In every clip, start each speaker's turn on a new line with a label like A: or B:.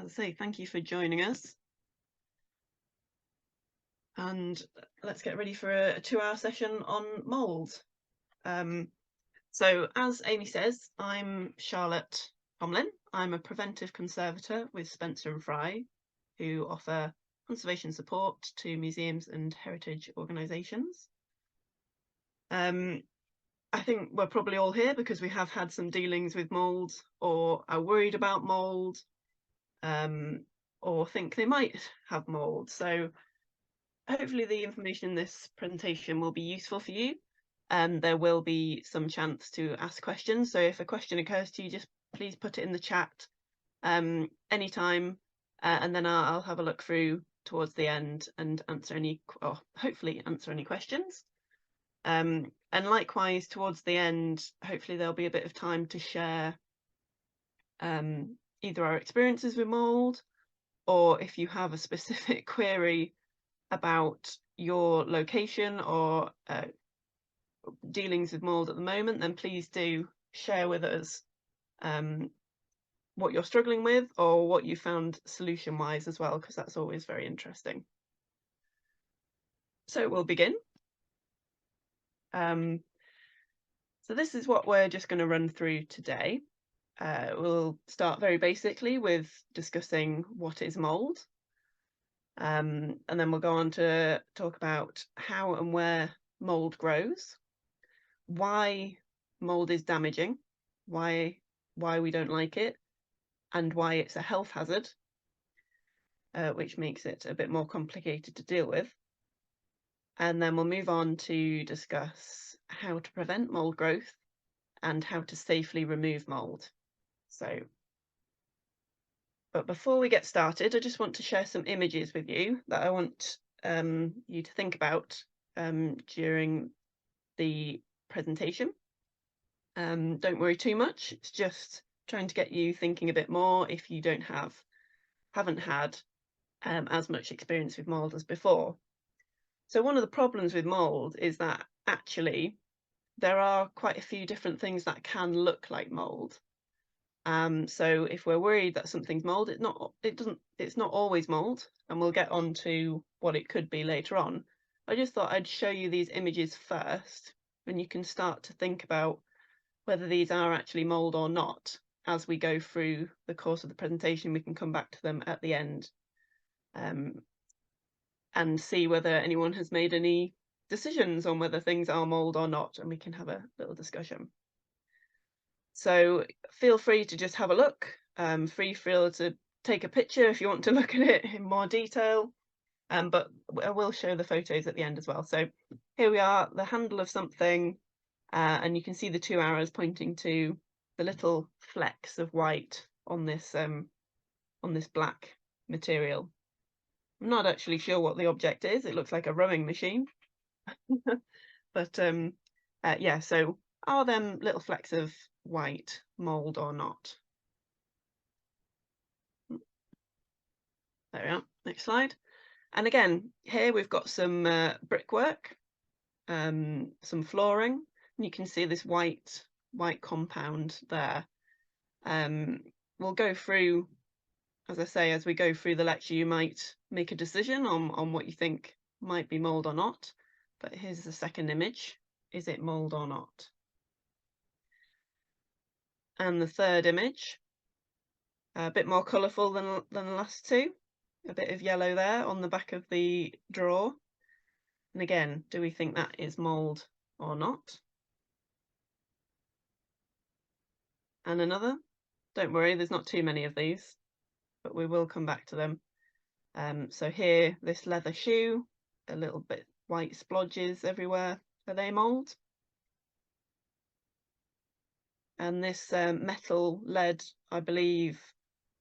A: As I say, thank you for joining us. And let's get ready for a 2-hour session on mould. So as Amy says, I'm Charlotte Tomlin. I'm a preventive conservator with Spencer and Fry, who offer conservation support to museums and heritage organisations. I think we're probably all here because we have had some dealings with mould, or are worried about mould, or think they might have mould. So hopefully the information in this presentation will be useful for you, and there will be some chance to ask questions. So if a question occurs to you, just please put it in the chat anytime, and then I'll have a look through towards the end and answer any, or hopefully answer any questions. And likewise, towards the end, hopefully there'll be a bit of time to share either our experiences with mould, or if you have a specific query about your location or dealings with mould at the moment, then please do share with us what you're struggling with or what you found solution wise as well, because that's always very interesting. So we'll begin. So this is what we're just going to run through today. We'll start very basically with discussing what is mould. And then we'll go on to talk about how and where mould grows, why mould is damaging, why we don't like it, and why it's a health hazard, which makes it a bit more complicated to deal with. And then we'll move on to discuss how to prevent mould growth and how to safely remove mould. But before we get started, I just want to share some images with you that I want you to think about during the presentation. Don't worry too much. It's just trying to get you thinking a bit more if you haven't had as much experience with mould as before. So one of the problems with mould is that actually there are quite a few different things that can look like mould. So if we're worried that something's mould, it's not always mould, and we'll get on to what it could be later on. I just thought I'd show you these images first, and you can start to think about whether these are actually mould or not. As we go through the course of the presentation, we can come back to them at the end and see whether anyone has made any decisions on whether things are mould or not, and we can have a little discussion. So feel free to just have a look, feel to take a picture if you want to look at it in more detail, but I will show the photos at the end as well. So here we are, the handle of something, and you can see the 2 arrows pointing to the little flecks of white on this black material. I'm not actually sure what the object is. It looks like a rowing machine. But yeah, so are them little flecks of white mould or not? There we are, next slide. And again, here we've got some brickwork, some flooring, and you can see this white compound there. We'll go through, as I say, as we go through the lecture, you might make a decision on what you think might be mould or not. But here's the second image. Is it mould or not? And the third image, a bit more colourful than the last two. A bit of yellow there on the back of the drawer. And again, do we think that is mould or not? And another. Don't worry, there's not too many of these, but we will come back to them. So here, this leather shoe, a little bit white splodges everywhere. Are they mould? And this metal lead, I believe,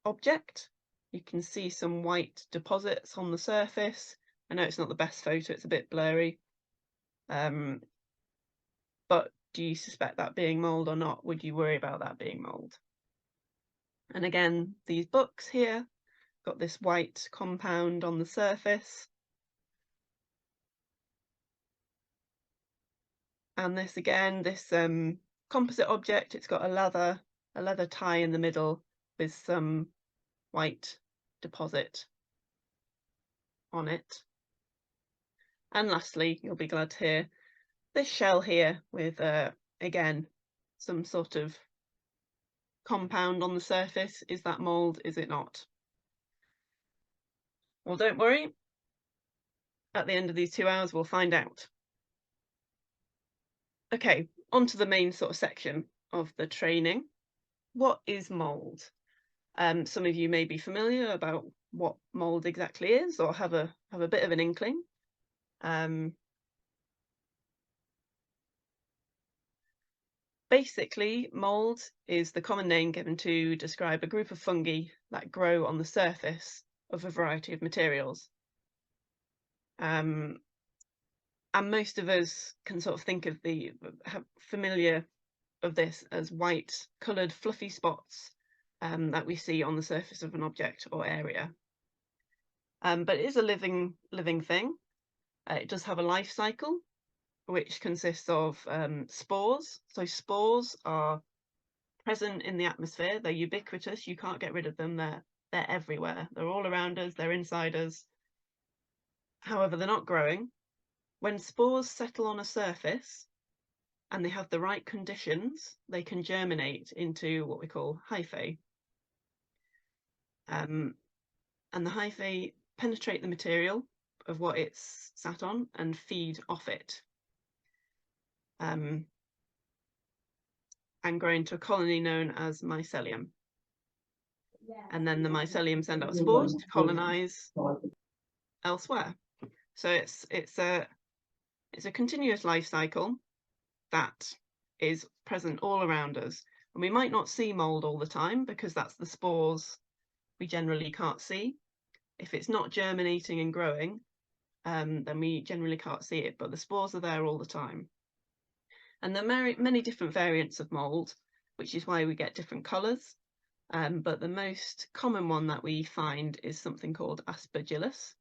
A: object. You can see some white deposits on the surface. I know it's not the best photo, it's a bit blurry. But do you suspect that being mould or not? Would you worry about that being mould? And again, these books here, got this white compound on the surface. And this again, this composite object, it's got a leather tie in the middle with some white deposit on it. And lastly, you'll be glad to hear this shell here with, again, some sort of compound on the surface. Is that mould? Is it not? Well, don't worry. At the end of these 2 hours, we'll find out. Okay, on to the main sort of section of the training. What is mould? Some of you may be familiar about what mould exactly is, or have a bit of an inkling. Basically, mould is the common name given to describe a group of fungi that grow on the surface of a variety of materials. And most of us can sort of think of familiar of this as white coloured fluffy spots that we see on the surface of an object or area. But it is a living thing. It does have a life cycle, which consists of spores. So spores are present in the atmosphere. They're ubiquitous. You can't get rid of them. They're everywhere. They're all around us. They're inside us. However, they're not growing. When spores settle on a surface and they have the right conditions, they can germinate into what we call hyphae. And the hyphae penetrate the material of what it's sat on and feed off it. And grow into a colony known as mycelium. And then the mycelium send out spores to colonize elsewhere. So it's a continuous life cycle that is present all around us. And we might not see mould all the time because that's the spores we generally can't see. If it's not germinating and growing, then we generally can't see it, but the spores are there all the time. And there are many different variants of mould, which is why we get different colours. But the most common one that we find is something called Aspergillus.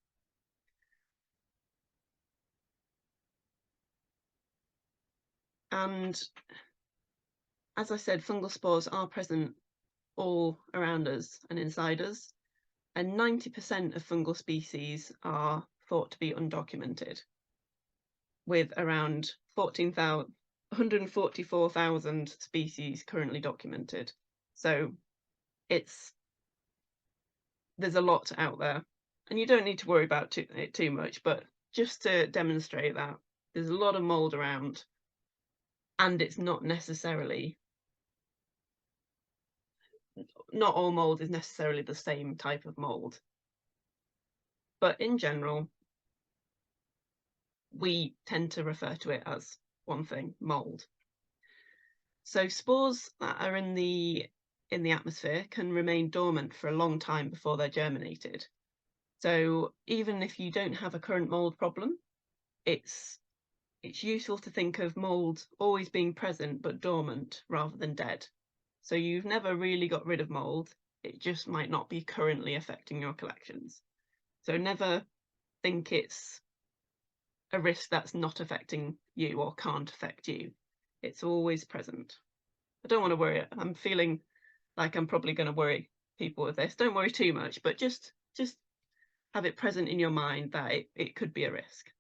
A: And as I said, fungal spores are present all around us and inside us. And 90% of fungal species are thought to be undocumented, with around 144,000 species currently documented. So there's a lot out there, and you don't need to worry about it too much, but just to demonstrate that there's a lot of mould around, and it's not all mould is necessarily the same type of mould. But in general, we tend to refer to it as one thing, mould. So spores that are in the atmosphere can remain dormant for a long time before they're germinated. So even if you don't have a current mould problem, it's useful to think of mould always being present but dormant rather than dead. So you've never really got rid of mould, it just might not be currently affecting your collections. So never think it's a risk that's not affecting you or can't affect you. It's always present. I don't want to worry. I'm feeling like I'm probably going to worry people with this. Don't worry too much, but just have it present in your mind that it could be a risk.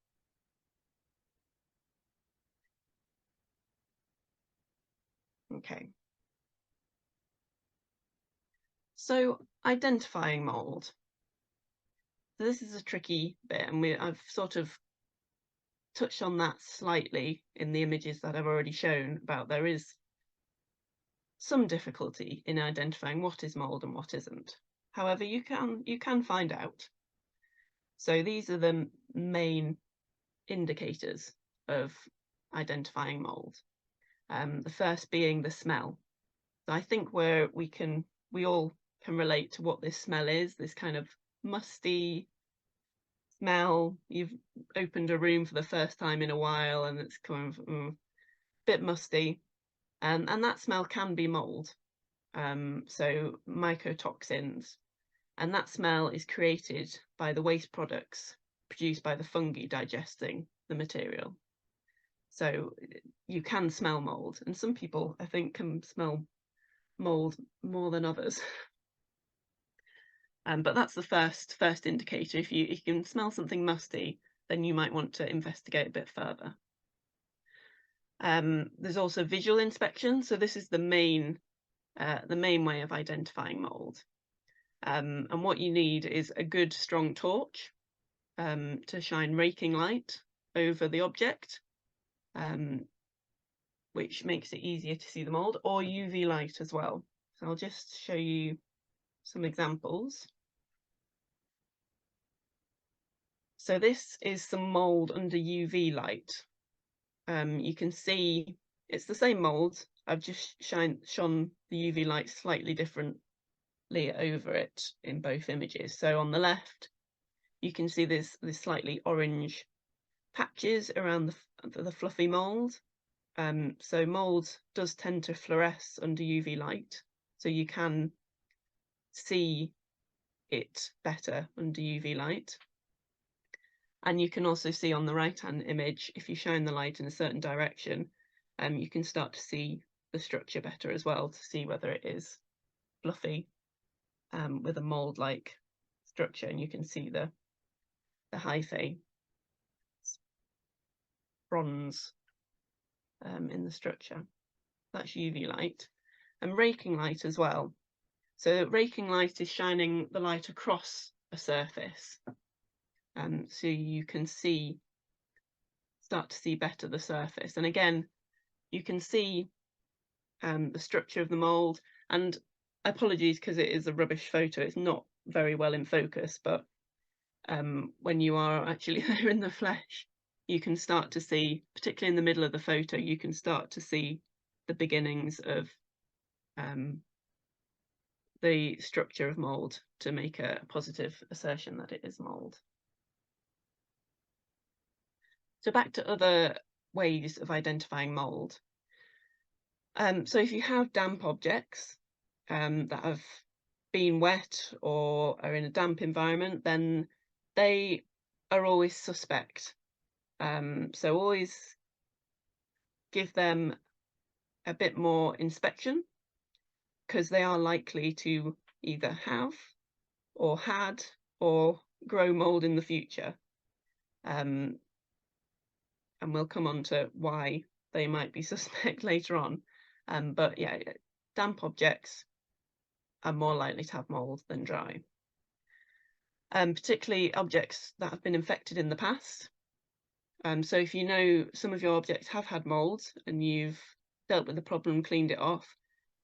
A: Okay. So identifying mould. So this is a tricky bit, and I've sort of touched on that slightly in the images that I've already shown about there is some difficulty in identifying what is mould and what isn't. However, you can find out. So these are the main indicators of identifying mould. The first being the smell. So I think we all can relate to what this smell is, this kind of musty smell. You've opened a room for the first time in a while and it's kind of a bit musty. And that smell can be mould. So mycotoxins. And that smell is created by the waste products produced by the fungi digesting the material. So you can smell mould, and some people, I think, can smell mould more than others. But that's the first indicator. If you can smell something musty, then you might want to investigate a bit further. There's also visual inspection. So this is the main way of identifying mould. And what you need is a good strong torch to shine raking light over the object, which makes it easier to see the mould, or UV light as well. So I'll just show you some examples. So this is some mould under UV light. You can see it's the same mould. I've just shone the UV light slightly differently over it in both images. So on the left, you can see this slightly orange patches around the fluffy mould. So mould does tend to fluoresce under UV light, so you can see it better under UV light. And you can also see on the right-hand image, if you shine the light in a certain direction, you can start to see the structure better as well, to see whether it is fluffy with a mould-like structure, and you can see the hyphae bronze in the structure. That's UV light. And raking light as well. So raking light is shining the light across a surface, so you can start to see better the surface. And again, you can see the structure of the mould. And apologies, because it is a rubbish photo, it's not very well in focus, but when you are actually there in the flesh, you can start to see, particularly in the middle of the photo, you can start to see the beginnings of the structure of mould to make a positive assertion that it is mould. So back to other ways of identifying mould. So if you have damp objects that have been wet or are in a damp environment, then they are always suspect. So always give them a bit more inspection, because they are likely to either have or had or grow mould in the future. And we'll come on to why they might be suspect later on. But yeah, damp objects are more likely to have mould than dry. Particularly objects that have been infected in the past. So if you know some of your objects have had mould and you've dealt with the problem, cleaned it off,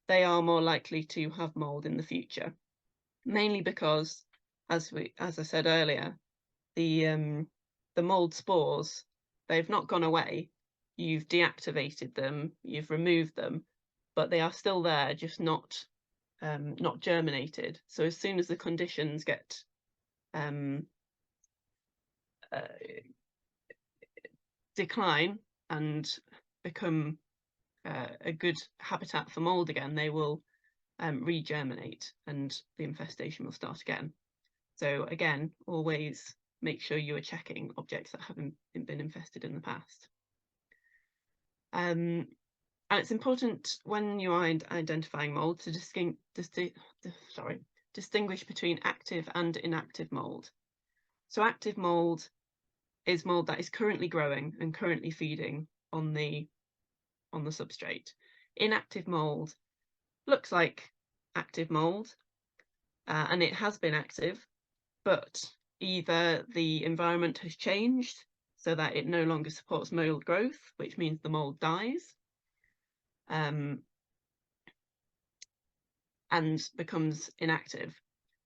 A: they are more likely to have mould in the future. Mainly because, as I said earlier, the mould spores, they've not gone away. You've deactivated them, you've removed them, but they are still there, just not germinated. So as soon as the conditions get decline and become a good habitat for mould again, they will regerminate and the infestation will start again. So again, always make sure you are checking objects that haven't been infested in the past. And it's important when you are identifying mould to distinguish between active and inactive mould. So active mould is mould that is currently growing and currently feeding on the substrate. Inactive mould looks like active mould, and it has been active, but either the environment has changed so that it no longer supports mould growth, which means the mould dies, and becomes inactive.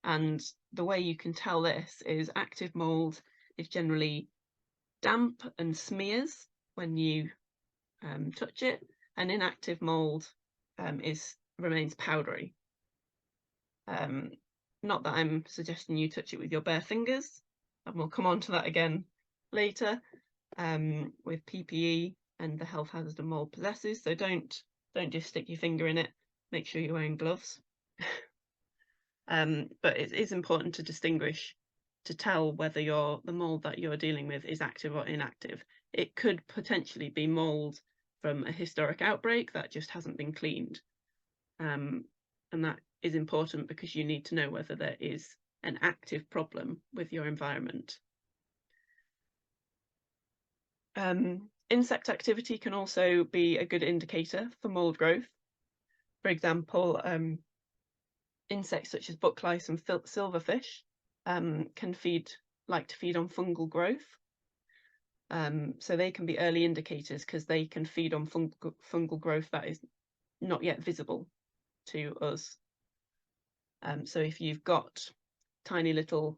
A: And the way you can tell this is active mould is generally damp and smears when you touch it, and inactive mould remains powdery. Not that I'm suggesting you touch it with your bare fingers, and we'll come on to that again later with PPE and the health hazard of mould possesses. So don't just stick your finger in it. Make sure you're wearing gloves. But it is important to distinguish, to tell whether the mould that you're dealing with is active or inactive. It could potentially be mould from a historic outbreak that just hasn't been cleaned. And that is important because you need to know whether there is an active problem with your environment. Insect activity can also be a good indicator for mould growth. For example, insects such as book lice and silverfish can like to feed on fungal growth. So they can be early indicators because they can feed on fungal growth that is not yet visible to us. So if you've got tiny little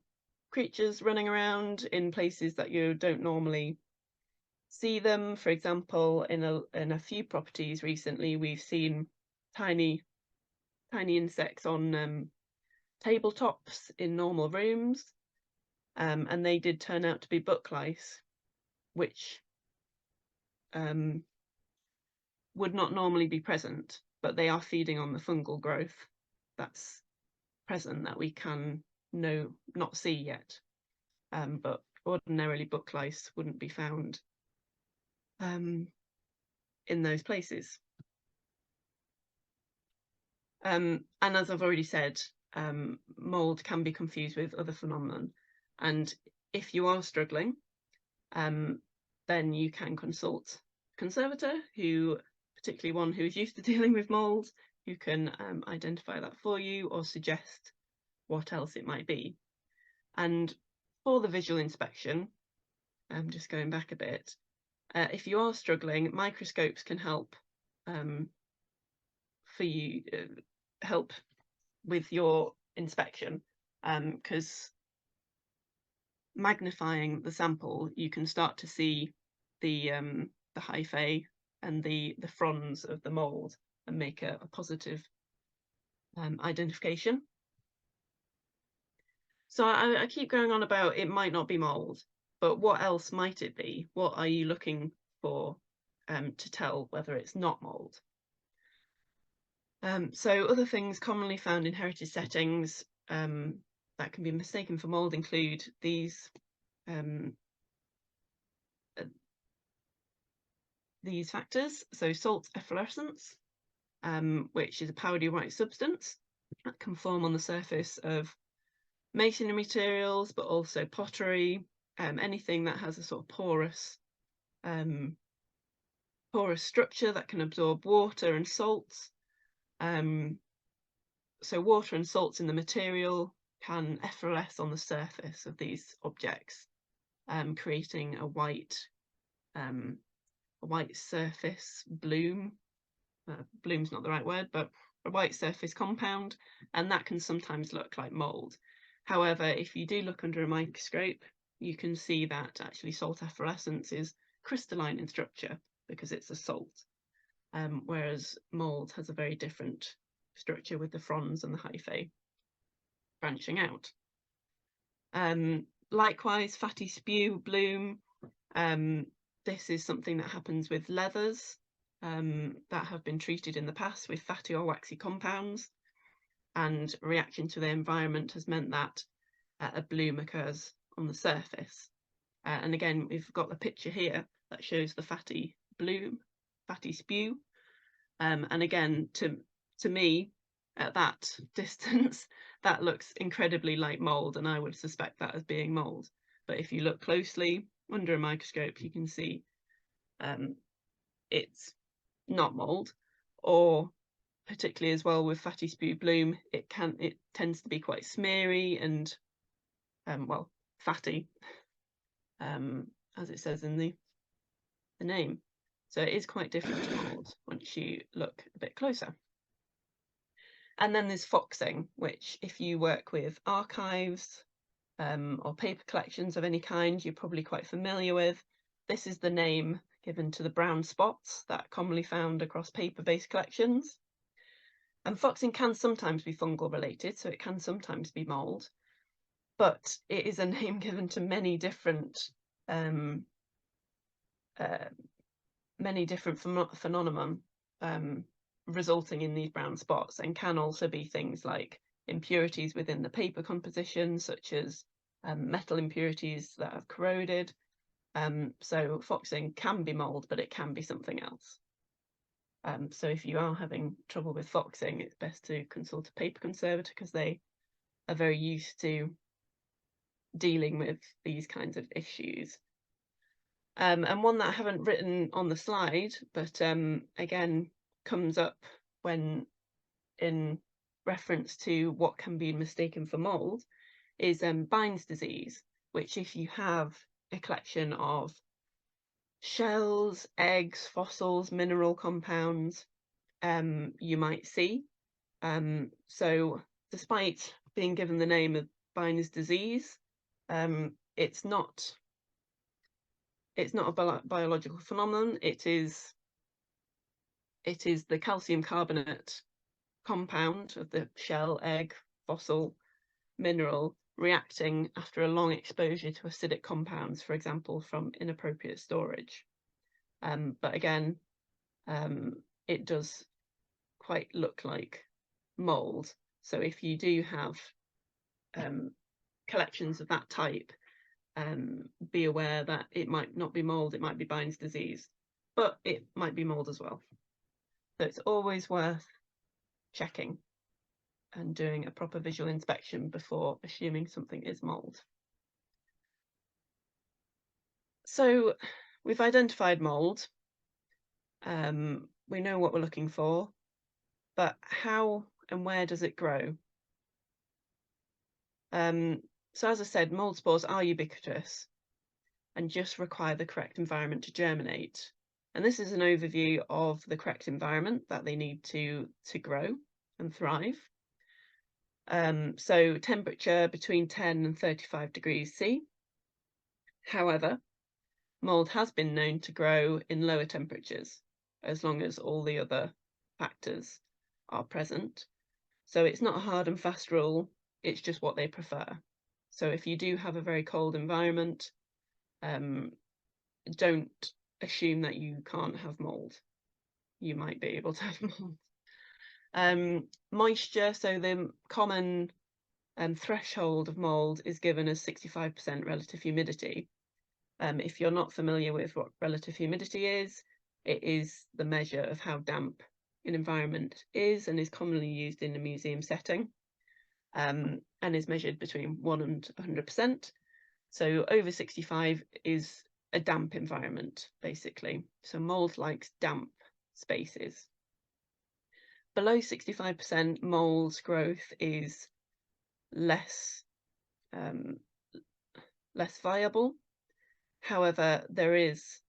A: creatures running around in places that you don't normally see them, for example, in a few properties recently, we've seen tiny insects on tabletops in normal rooms, and they did turn out to be book lice, which would not normally be present, but they are feeding on the fungal growth that's present that we can not see yet. But ordinarily book lice wouldn't be found in those places. And as I've already said, mould can be confused with other phenomenon. And if you are struggling, then you can consult a conservator, particularly one who is used to dealing with mould, who can identify that for you or suggest what else it might be. And for the visual inspection, I'm just going back a bit, if you are struggling, microscopes can help for you, help with your inspection, because magnifying the sample, you can start to see the hyphae and the fronds of the mould and make a positive identification. So I keep going on about it might not be mould, but what else might it be? What are you looking for to tell whether it's not mould? So other things commonly found in heritage settings that can be mistaken for mould include these factors. So salt efflorescence, which is a powdery white substance that can form on the surface of masonry materials, but also pottery, anything that has a sort of porous structure that can absorb water and salts. So water and salts in the material can effloresce on the surface of these objects, creating a white surface bloom. Bloom's not the right word, but a white surface compound, and that can sometimes look like mould. However, if you do look under a microscope, you can see that actually salt efflorescence is crystalline in structure because it's a salt, whereas mould has a very different structure with the fronds and the hyphae branching out. Likewise, fatty spew bloom. This is something that happens with leathers that have been treated in the past with fatty or waxy compounds, and reaction to the environment has meant that a bloom occurs on the surface. And again, we've got the picture here that shows the fatty spew. And again, to me, at that distance, that looks incredibly like mould, and I would suspect that as being mould. But if you look closely under a microscope, you can see it's not mould, or particularly as well with fatty spew bloom, it tends to be quite smeary and well, fatty, as it says in the name. So it is quite different to mould once you look a bit closer. And then there's foxing, which if you work with archives or paper collections of any kind, you're probably quite familiar with. This is the name given to the brown spots that are commonly found across paper-based collections. And foxing can sometimes be fungal related, so it can sometimes be mould, but it is a name given to many different phenomena resulting in these brown spots, and can also be things like impurities within the paper composition, such as metal impurities that have corroded. So foxing can be mould, but it can be something else. So if you are having trouble with foxing, it's best to consult a paper conservator because they are very used to dealing with these kinds of issues. And one that I haven't written on the slide, but again comes up when in reference to what can be mistaken for mould, is Bind's disease, which if you have a collection of shells, eggs, fossils, mineral compounds, you might see. So despite being given the name of Bind's disease, it's not a biological phenomenon. It is the calcium carbonate compound of the shell, egg, fossil, mineral reacting after a long exposure to acidic compounds, for example, from inappropriate storage. But again, it does quite look like mould. So if you do have collections of that type, be aware that it might not be mould, it might be Bind's disease, but it might be mould as well. So it's always worth checking and doing a proper visual inspection before assuming something is mould. So we've identified mould. We know what we're looking for, but how and where does it grow? So as I said, mould spores are ubiquitous and just require the correct environment to germinate. And this is an overview of the correct environment that they need to grow and thrive. So temperature between 10 and 35 degrees C. However, mould has been known to grow in lower temperatures as long as all the other factors are present. So it's not a hard and fast rule, it's just what they prefer. So if you do have a very cold environment, don't assume that you can't have mould. You might be able to have mould. Moisture, so the common threshold of mould is given as 65% relative humidity. If you're not familiar with what relative humidity is, it is the measure of how damp an environment is and is commonly used in a museum setting, and is measured between 1 and 100%. So over 65 is a damp environment, basically. So mould likes damp spaces. Below 65%, mould's growth is less viable. However, there is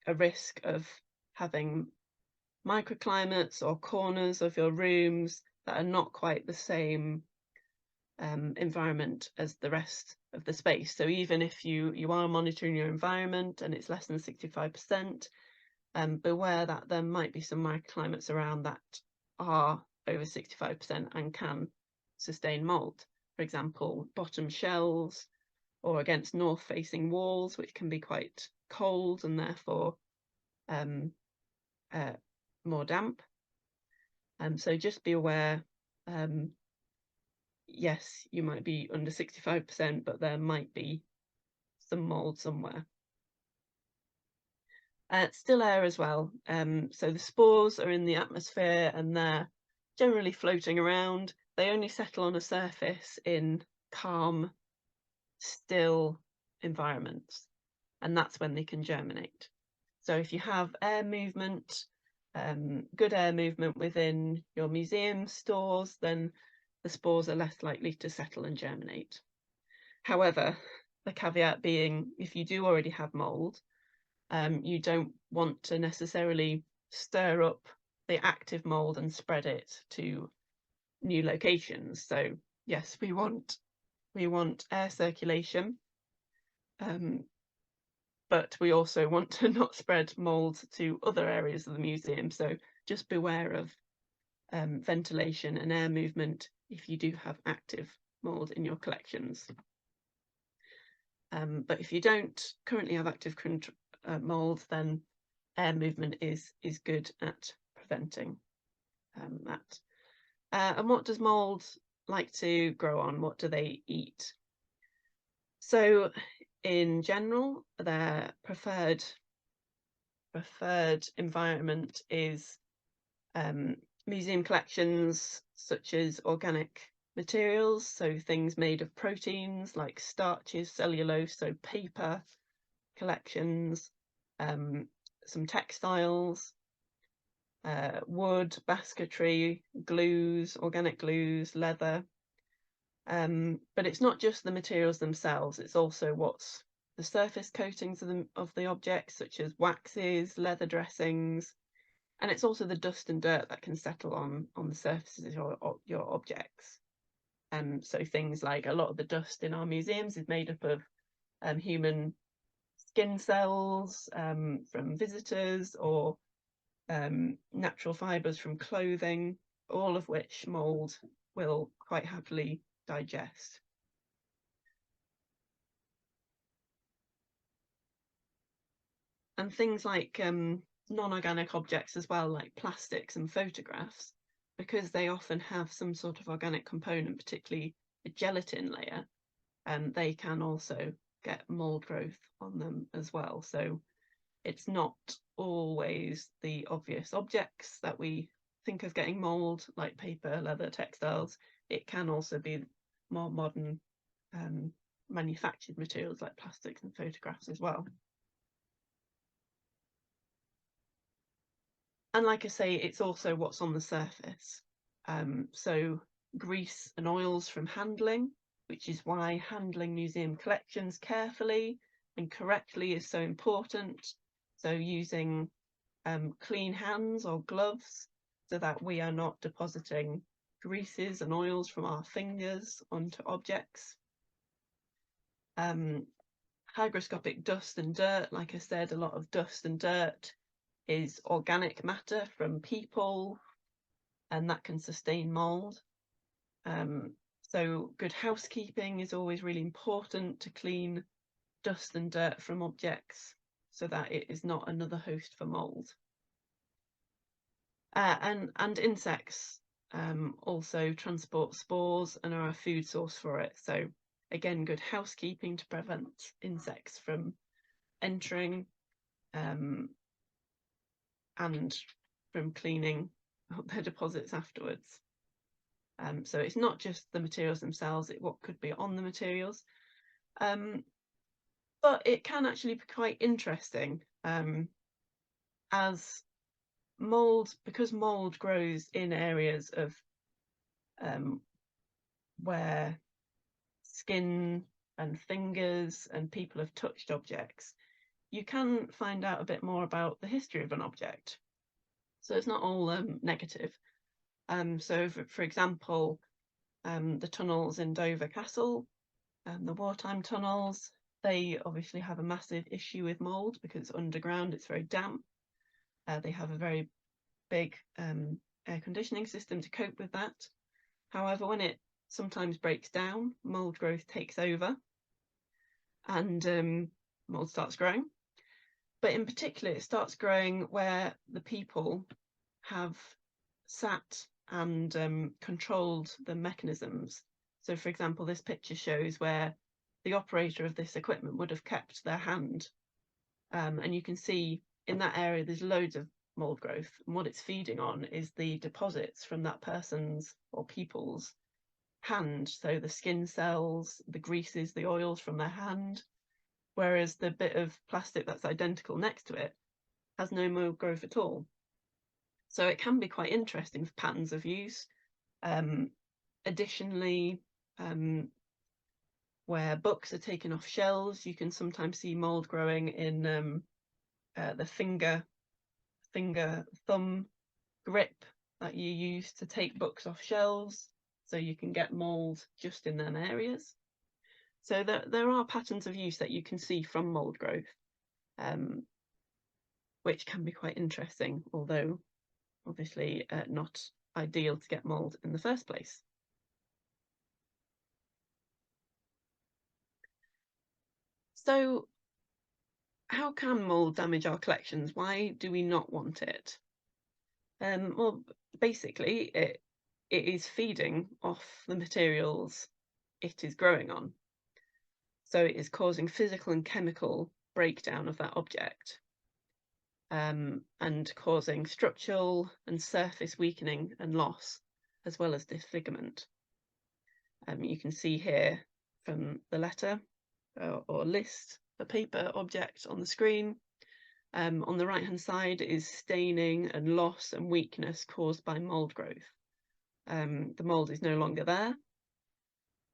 A: a risk of having microclimates or corners of your rooms that are not quite the same environment as the rest of the space. So even if you are monitoring your environment and it's less than 65%, beware that there might be some microclimates around that are over 65% and can sustain mould. For example, bottom shelves or against north-facing walls, which can be quite cold and therefore more damp. So just be aware, yes, you might be under 65%, but there might be some mould somewhere. Still air as well. So the spores are in the atmosphere and they're generally floating around. They only settle on a surface in calm, still environments, and that's when they can germinate. So if you have air movement, good air movement within your museum stores, then the spores are less likely to settle and germinate. However, the caveat being, if you do already have mould, you don't want to necessarily stir up the active mould and spread it to new locations. So yes, we want air circulation, but we also want to not spread mould to other areas of the museum. So just beware of ventilation and air movement if you do have active mould in your collections. But if you don't currently have active mould, then air movement is good at preventing that. And what does mould like to grow on? What do they eat? So in general, their preferred environment is museum collections such as organic materials, so things made of proteins like starches, cellulose, so paper collections, some textiles, wood, basketry, glues, organic glues, leather. But it's not just the materials themselves, it's also what's the surface coatings of the objects, such as waxes, leather dressings, and it's also the dust and dirt that can settle on the surfaces of your objects. So things like a lot of the dust in our museums is made up of human skin cells from visitors, or natural fibres from clothing, all of which mould will quite happily digest. And things like non-organic objects as well, like plastics and photographs, because they often have some sort of organic component, particularly a gelatin layer, and they can also get mould growth on them as well. So it's not always the obvious objects that we think of getting mould, like paper, leather, textiles. It can also be more modern manufactured materials like plastics and photographs as well. And like I say, it's also what's on the surface. So grease and oils from handling, which is why handling museum collections carefully and correctly is so important. So using clean hands or gloves so that we are not depositing greases and oils from our fingers onto objects. Hygroscopic dust and dirt, like I said, a lot of dust and dirt is organic matter from people, and that can sustain mould. So good housekeeping is always really important to clean dust and dirt from objects so that it is not another host for mould. And insects also transport spores and are a food source for it. So again, good housekeeping to prevent insects from entering and from cleaning up their deposits afterwards. So it's not just the materials themselves, what could be on the materials. But it can actually be quite interesting as mould, because mould grows in areas of where skin and fingers and people have touched objects, you can find out a bit more about the history of an object. So it's not all negative. So for example, the tunnels in Dover Castle, the wartime tunnels, they obviously have a massive issue with mould because it's underground, it's very damp. They have a very big air conditioning system to cope with that. However, when it sometimes breaks down, mould growth takes over and mould starts growing. But in particular, it starts growing where the people have sat and controlled the mechanisms. So, for example, this picture shows where the operator of this equipment would have kept their hand. And you can see in that area there's loads of mould growth, and what it's feeding on is the deposits from that person's or people's hand, so the skin cells, the greases, the oils from their hand, whereas the bit of plastic that's identical next to it has no mould growth at all. So it can be quite interesting for patterns of use. Additionally, where books are taken off shelves, you can sometimes see mould growing in the thumb grip that you use to take books off shelves, so you can get mould just in them areas. So there are patterns of use that you can see from mould growth, which can be quite interesting, although obviously not ideal to get mould in the first place. So how can mould damage our collections? Why do we not want it? Well, basically, it is feeding off the materials it is growing on. So it is causing physical and chemical breakdown of that object, and causing structural and surface weakening and loss, as well as disfigurement. You can see here from the letter or list, the paper object on the screen. On the right-hand side is staining and loss and weakness caused by mould growth. The mould is no longer there,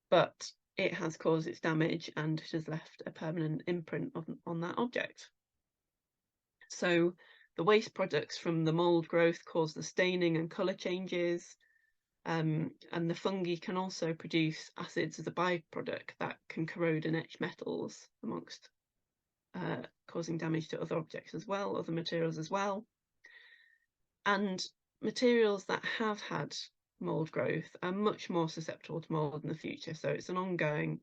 A: but it has caused its damage and it has left a permanent imprint on that object. So the waste products from the mould growth cause the staining and colour changes, and the fungi can also produce acids as a byproduct that can corrode and etch metals, amongst causing damage to other objects as well, other materials as well. And materials that have had mould growth are much more susceptible to mould in the future. So it's an ongoing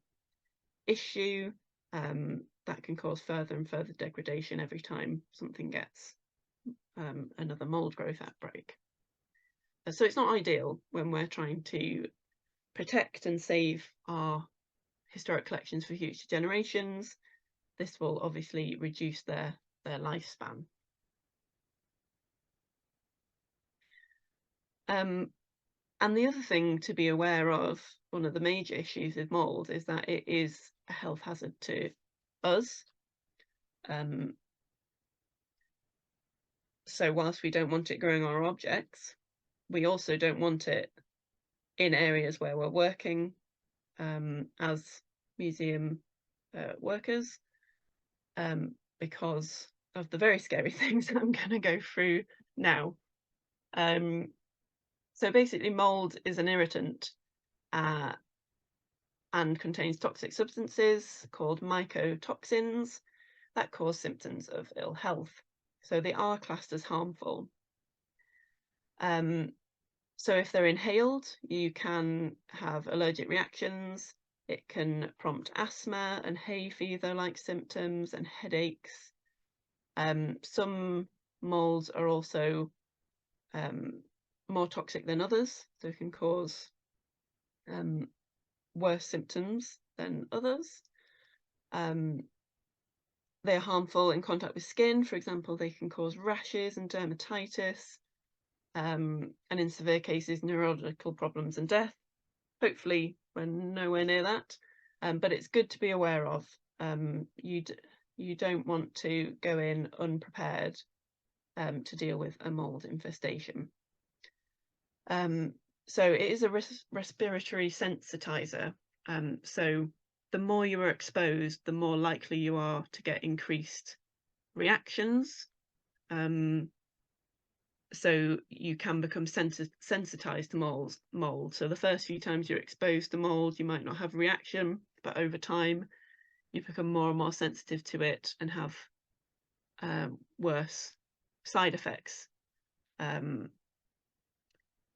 A: issue that can cause further and further degradation every time something gets another mould growth outbreak. So it's not ideal when we're trying to protect and save our historic collections for future generations. This will obviously reduce their lifespan. And the other thing to be aware of, one of the major issues with mould, is that it is a health hazard to us. So whilst we don't want it growing on our objects, we also don't want it in areas where we're working as museum workers, because of the very scary things I'm going to go through now. So basically, mould is an irritant and contains toxic substances called mycotoxins that cause symptoms of ill health. So they are classed as harmful. So if they're inhaled, you can have allergic reactions. It can prompt asthma and hay fever-like symptoms and headaches. Some moulds are also more toxic than others, so it can cause worse symptoms than others. They're harmful in contact with skin. For example, they can cause rashes and dermatitis, and in severe cases, neurological problems and death. Hopefully, we're nowhere near that, but it's good to be aware of. You don't want to go in unprepared to deal with a mould infestation. So it is a respiratory sensitizer. So the more you are exposed, the more likely you are to get increased reactions. So you can become sensitized to mould. So the first few times you're exposed to mould, you might not have a reaction, but over time you become more and more sensitive to it and have worse side effects.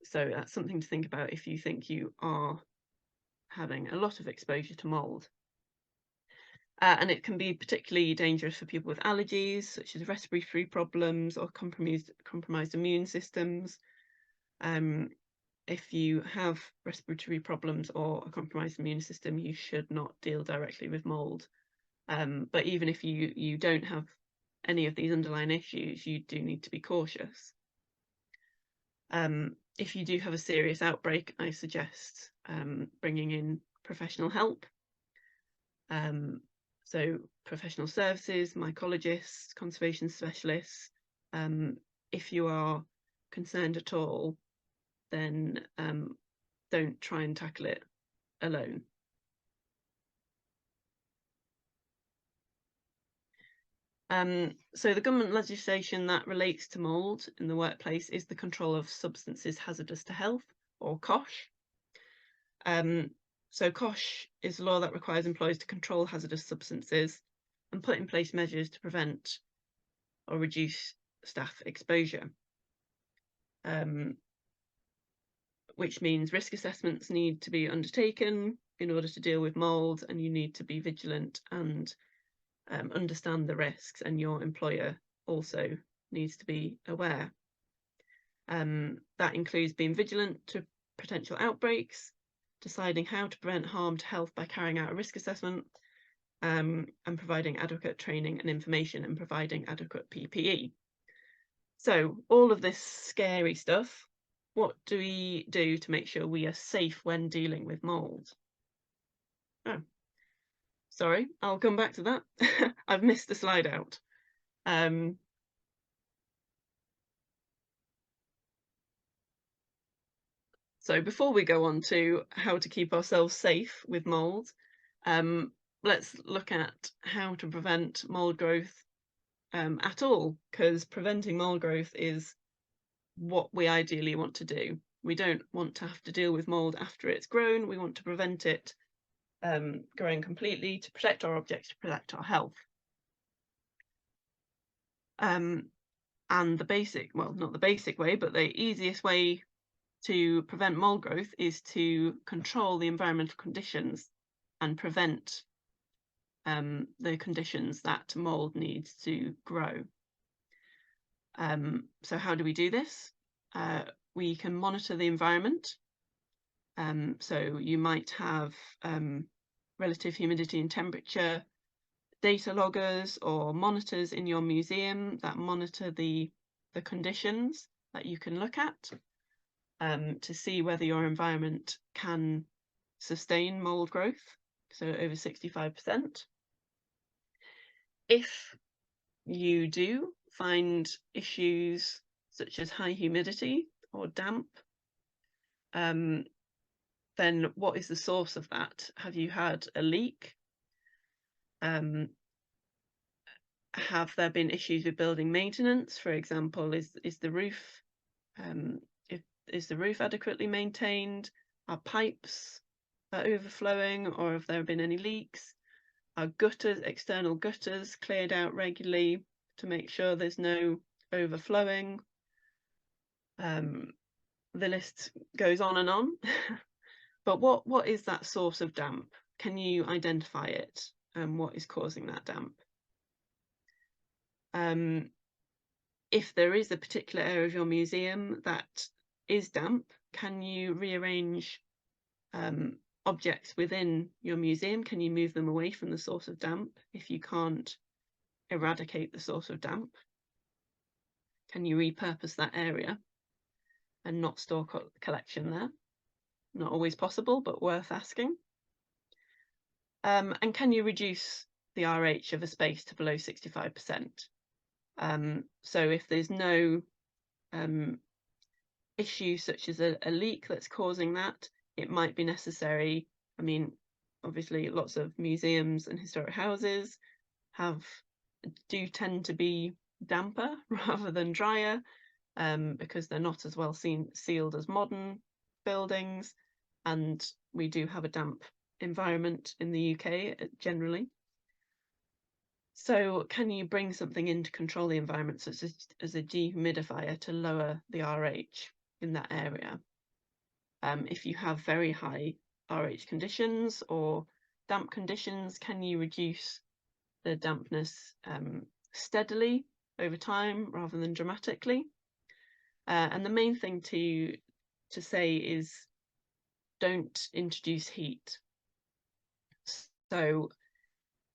A: So that's something to think about if you think you are having a lot of exposure to mould. And it can be particularly dangerous for people with allergies, such as respiratory problems or compromised immune systems. If you have respiratory problems or a compromised immune system, you should not deal directly with mould. But even if you don't have any of these underlying issues, you do need to be cautious. If you do have a serious outbreak, I suggest bringing in professional help. So professional services, mycologists, conservation specialists. If you are concerned at all, then don't try and tackle it alone. So the government legislation that relates to mould in the workplace is the Control of Substances Hazardous to Health, or COSH. So COSH is a law that requires employers to control hazardous substances and put in place measures to prevent or reduce staff exposure. Which means risk assessments need to be undertaken in order to deal with mould, and you need to be vigilant and understand the risks, and your employer also needs to be aware. That includes being vigilant to potential outbreaks, deciding how to prevent harm to health by carrying out a risk assessment, and providing adequate training and information, and providing adequate PPE. So all of this scary stuff what do we do to make sure we are safe when dealing with mould? Oh, sorry, I'll come back to that. I've missed the slide out. So before we go on to how to keep ourselves safe with mould, let's look at how to prevent mould growth at all, because preventing mould growth is what we ideally want to do. We don't want to have to deal with mould after it's grown. We want to prevent it growing completely to protect our objects, to protect our health. And the basic, well, not the basic way, but the easiest way to prevent mould growth is to control the environmental conditions and prevent the conditions that mould needs to grow. So how do we do this? We can monitor the environment. So you might have relative humidity and temperature data loggers or monitors in your museum that monitor the conditions that you can look at to see whether your environment can sustain mould growth, so over 65%. If you do find issues such as high humidity or damp, then what is the source of that? Have you had a leak? Have there been issues with building maintenance? For example, is the roof is the roof adequately maintained? Are pipes overflowing, or have there been any leaks? Are gutters, external gutters, cleared out regularly to make sure there's no overflowing? The list goes on and on. But what is that source of damp? Can you identify it? And what is causing that damp? If there is a particular area of your museum that is damp, can you rearrange objects within your museum? Can you move them away from the source of damp if you can't eradicate the source of damp? Can you repurpose that area and not store collection there? Not always possible, but worth asking. And can you reduce the RH of a space to below 65%? So if there's no issue such as a leak that's causing that, it might be necessary. I mean, obviously lots of museums and historic houses do tend to be damper rather than drier because they're not as well sealed as modern buildings, and we do have a damp environment in the UK generally. So can you bring something in to control the environment, such as a dehumidifier, to lower the RH in that area? If you have very high RH conditions or damp conditions, can you reduce the dampness steadily over time rather than dramatically? And the main thing to say is don't introduce heat. So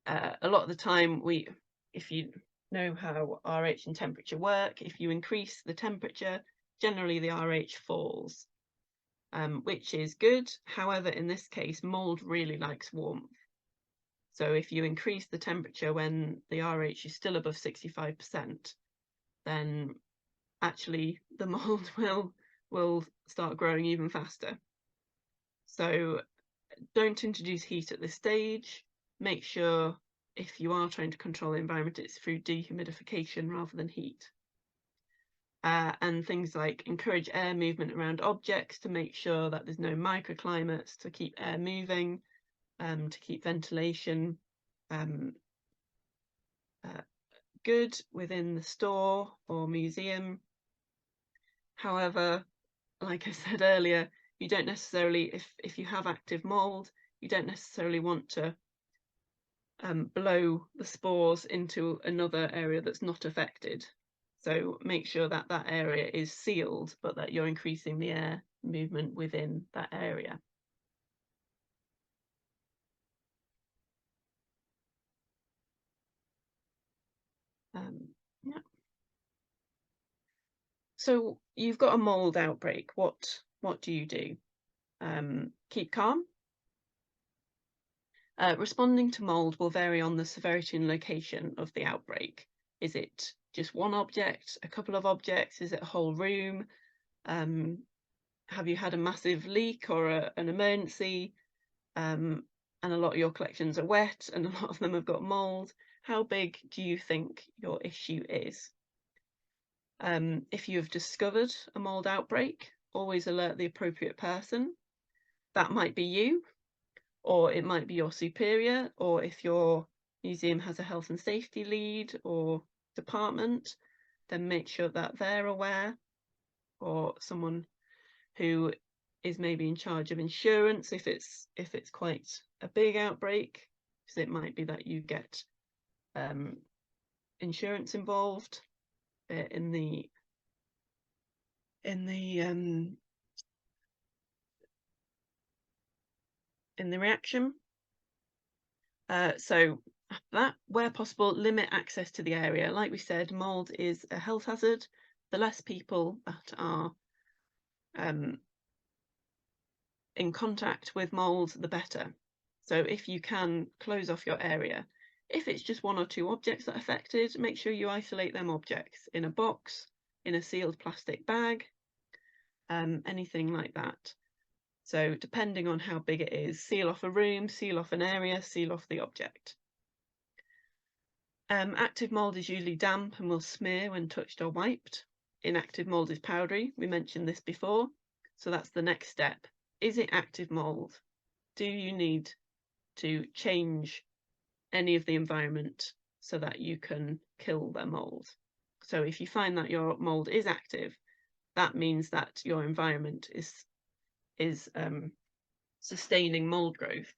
A: a lot of the time, if you know how RH and temperature work, if you increase the temperature, generally the RH falls, which is good. However, in this case, mould really likes warmth. So if you increase the temperature when the RH is still above 65%, then actually the mould will start growing even faster. So don't introduce heat at this stage. Make sure if you are trying to control the environment, it's through dehumidification rather than heat. And things like encourage air movement around objects to make sure that there's no microclimates, to keep air moving, to keep ventilation good within the store or museum. However, like I said earlier, you don't necessarily, if you have active mould, you don't necessarily want to blow the spores into another area that's not affected. So make sure that that area is sealed, but that you're increasing the air movement within that area. Yeah. So you've got a mould outbreak, what do you do? Keep calm. Responding to mould will vary on the severity and location of the outbreak. Is it just one object, a couple of objects? Is it a whole room? Have you had a massive leak or an emergency? And a lot of your collections are wet and a lot of them have got mould. How big do you think your issue is? If you have discovered a mould outbreak, always alert the appropriate person. That might be you, or it might be your superior, or if your museum has a health and safety lead or department, then make sure that they're aware, or someone who is maybe in charge of insurance if it's quite a big outbreak, because it might be that you get insurance involved in the reaction. So that, where possible, limit access to the area. Like we said, mould is a health hazard. The less people that are in contact with mould, the better. So if you can close off your area, if it's just one or two objects that are affected, make sure you isolate them objects in a box, in a sealed plastic bag, anything like that. So depending on how big it is, seal off a room, seal off an area, seal off the object. Active mould is usually damp and will smear when touched or wiped. Inactive mould is powdery. We mentioned this before. So that's the next step. Is it active mould? Do you need to change any of the environment so that you can kill the mould? So if you find that your mould is active, that means that your environment is sustaining mould growth.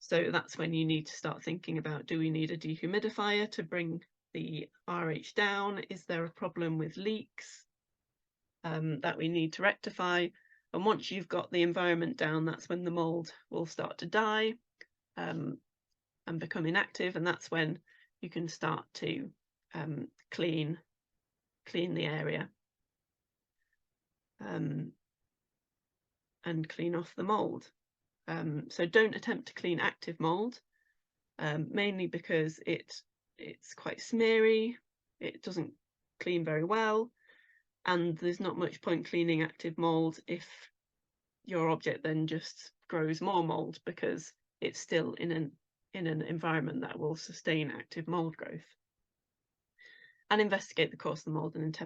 A: So that's when you need to start thinking about, do we need a dehumidifier to bring the RH down? Is there a problem with leaks that we need to rectify? And once you've got the environment down, that's when the mould will start to die and become inactive, and that's when you can start to clean the area and clean off the mould. So don't attempt to clean active mould, mainly because it's quite smeary, it doesn't clean very well, and there's not much point cleaning active mould if your object then just grows more mould, because it's still in an environment that will sustain active mould growth. And investigate the cause of the mould and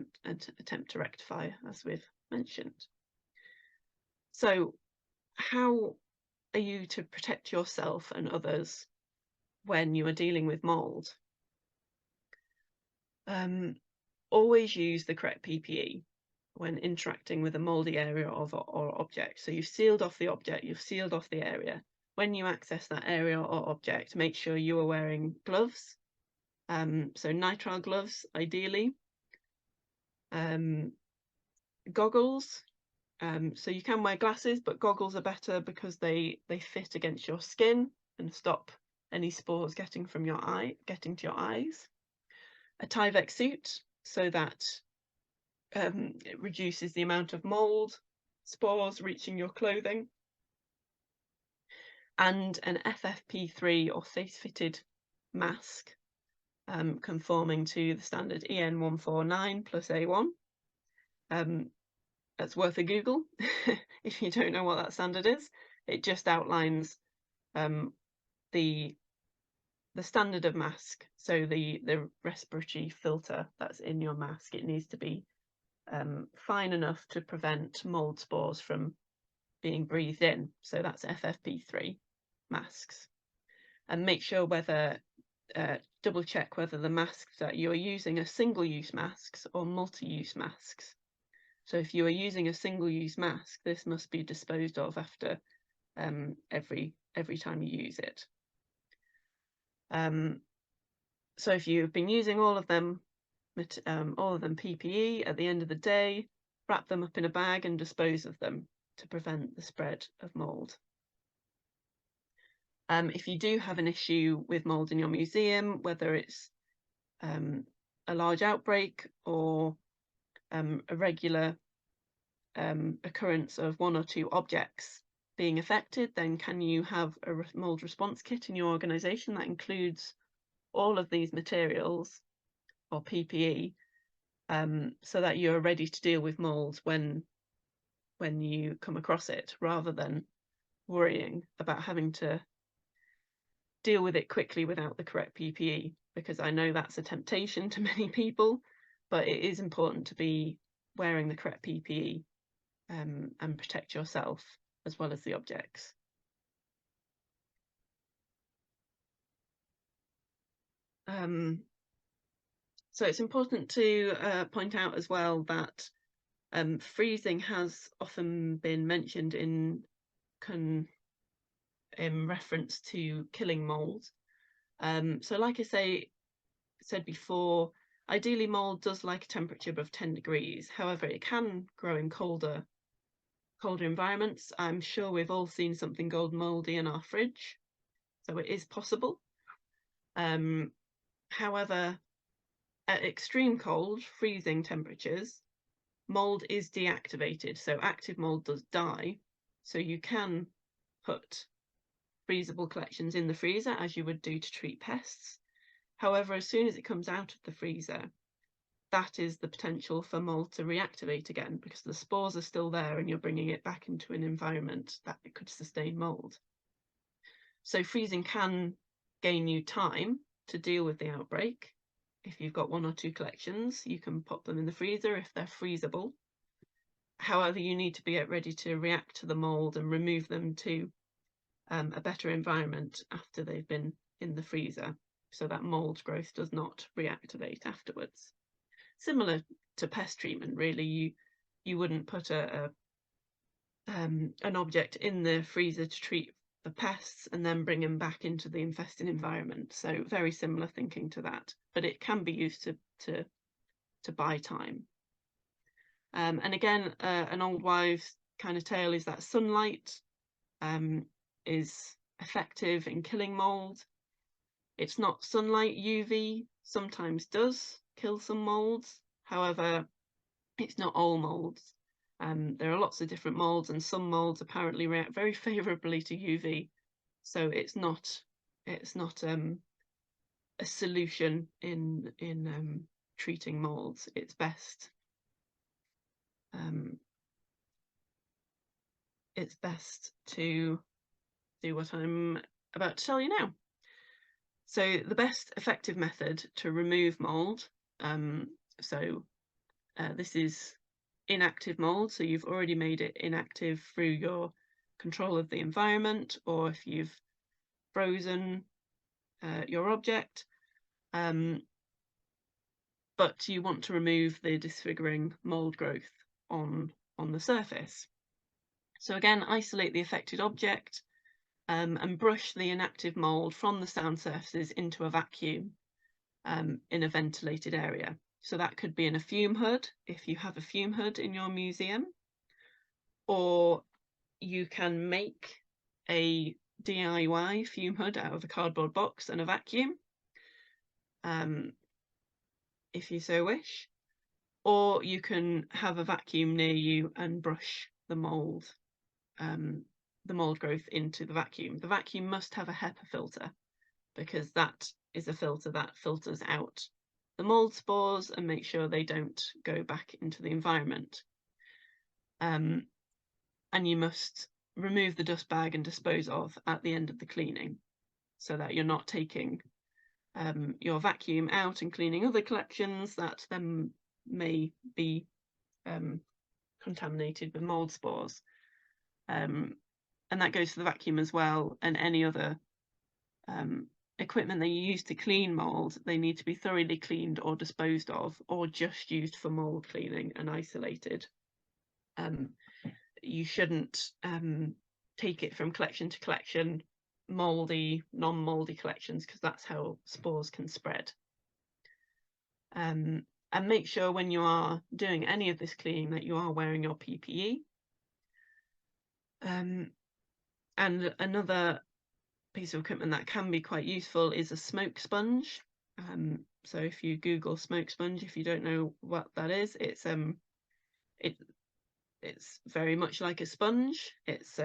A: attempt to rectify, as we've mentioned. So how are you to protect yourself and others when you are dealing with mould? Always use the correct PPE when interacting with a mouldy area or object. So you've sealed off the object, you've sealed off the area. When you access that area or object, make sure you are wearing gloves. So nitrile gloves, ideally. Goggles. So you can wear glasses, but goggles are better because they fit against your skin and stop any spores getting to your eyes. A Tyvek suit, so that it reduces the amount of mould spores reaching your clothing. And an FFP3 or face-fitted mask, conforming to the standard EN 149 plus A1. That's worth a Google if you don't know what that standard is. It just outlines the standard of mask. So the respiratory filter that's in your mask, it needs to be fine enough to prevent mould spores from being breathed in. So that's FFP3 masks. And make sure double check whether the masks that you're using are single-use masks or multi-use masks. So if you are using a single-use mask, this must be disposed of after every time you use it. So if you've been using all of them PPE, at the end of the day, wrap them up in a bag and dispose of them to prevent the spread of mould. If you do have an issue with mould in your museum, whether it's a large outbreak or a regular occurrence of 1 or 2 objects being affected, then can you have a mould response kit in your organisation that includes all of these materials or PPE, so that you're ready to deal with mould when you come across it, rather than worrying about having to deal with it quickly without the correct PPE, because I know that's a temptation to many people, but it is important to be wearing the correct PPE and protect yourself as well as the objects. So it's important to point out as well that freezing has often been mentioned in reference to killing mould. So like I said before, ideally mould does like a temperature above 10 degrees. However, it can grow in colder environments. I'm sure we've all seen something gold mouldy in our fridge, so it is possible. However, at extreme cold, freezing temperatures, mould is deactivated, so active mould does die. So you can put freezable collections in the freezer as you would do to treat pests. However, as soon as it comes out of the freezer, that is the potential for mould to reactivate again, because the spores are still there and you're bringing it back into an environment that it could sustain mould. So freezing can gain you time to deal with the outbreak. If you've got 1 or 2 collections, you can pop them in the freezer if they're freezable. However, you need to be ready to react to the mould and remove them to a better environment after they've been in the freezer, so that mould growth does not reactivate afterwards. Similar to pest treatment, really, you wouldn't put an object in the freezer to treat the pests and then bring them back into the infested environment. So very similar thinking to that, but it can be used to buy time. And again, an old wives' kind of tale is that sunlight is effective in killing mould. It's not sunlight. UV sometimes does kill some moulds. However, it's not all moulds. There are lots of different moulds, and some moulds apparently react very favourably to UV. So it's not a solution in treating moulds. It's best to do what I'm about to tell you now. So the best effective method to remove mould, this is inactive mould, so you've already made it inactive through your control of the environment, or if you've frozen your object, but you want to remove the disfiguring mould growth on the surface. So again, isolate the affected object and brush the inactive mould from the sound surfaces into a vacuum in a ventilated area. So that could be in a fume hood, if you have a fume hood in your museum, or you can make a DIY fume hood out of a cardboard box and a vacuum, if you so wish, or you can have a vacuum near you and brush the mould growth into the vacuum. The vacuum must have a HEPA filter, because that is a filter that filters out the mould spores and make sure they don't go back into the environment. And you must remove the dust bag and dispose of at the end of the cleaning, so that you're not taking your vacuum out and cleaning other collections that then may be contaminated with mould spores. And that goes for the vacuum as well, and any other equipment that you use to clean mould. They need to be thoroughly cleaned or disposed of, or just used for mould cleaning and isolated. You shouldn't take it from collection to collection, mouldy, non-mouldy collections, because that's how spores can spread. And make sure when you are doing any of this cleaning that you are wearing your PPE. And another piece of equipment that can be quite useful is a smoke sponge. So if you Google smoke sponge, if you don't know what that is, it's it's very much like a sponge. It's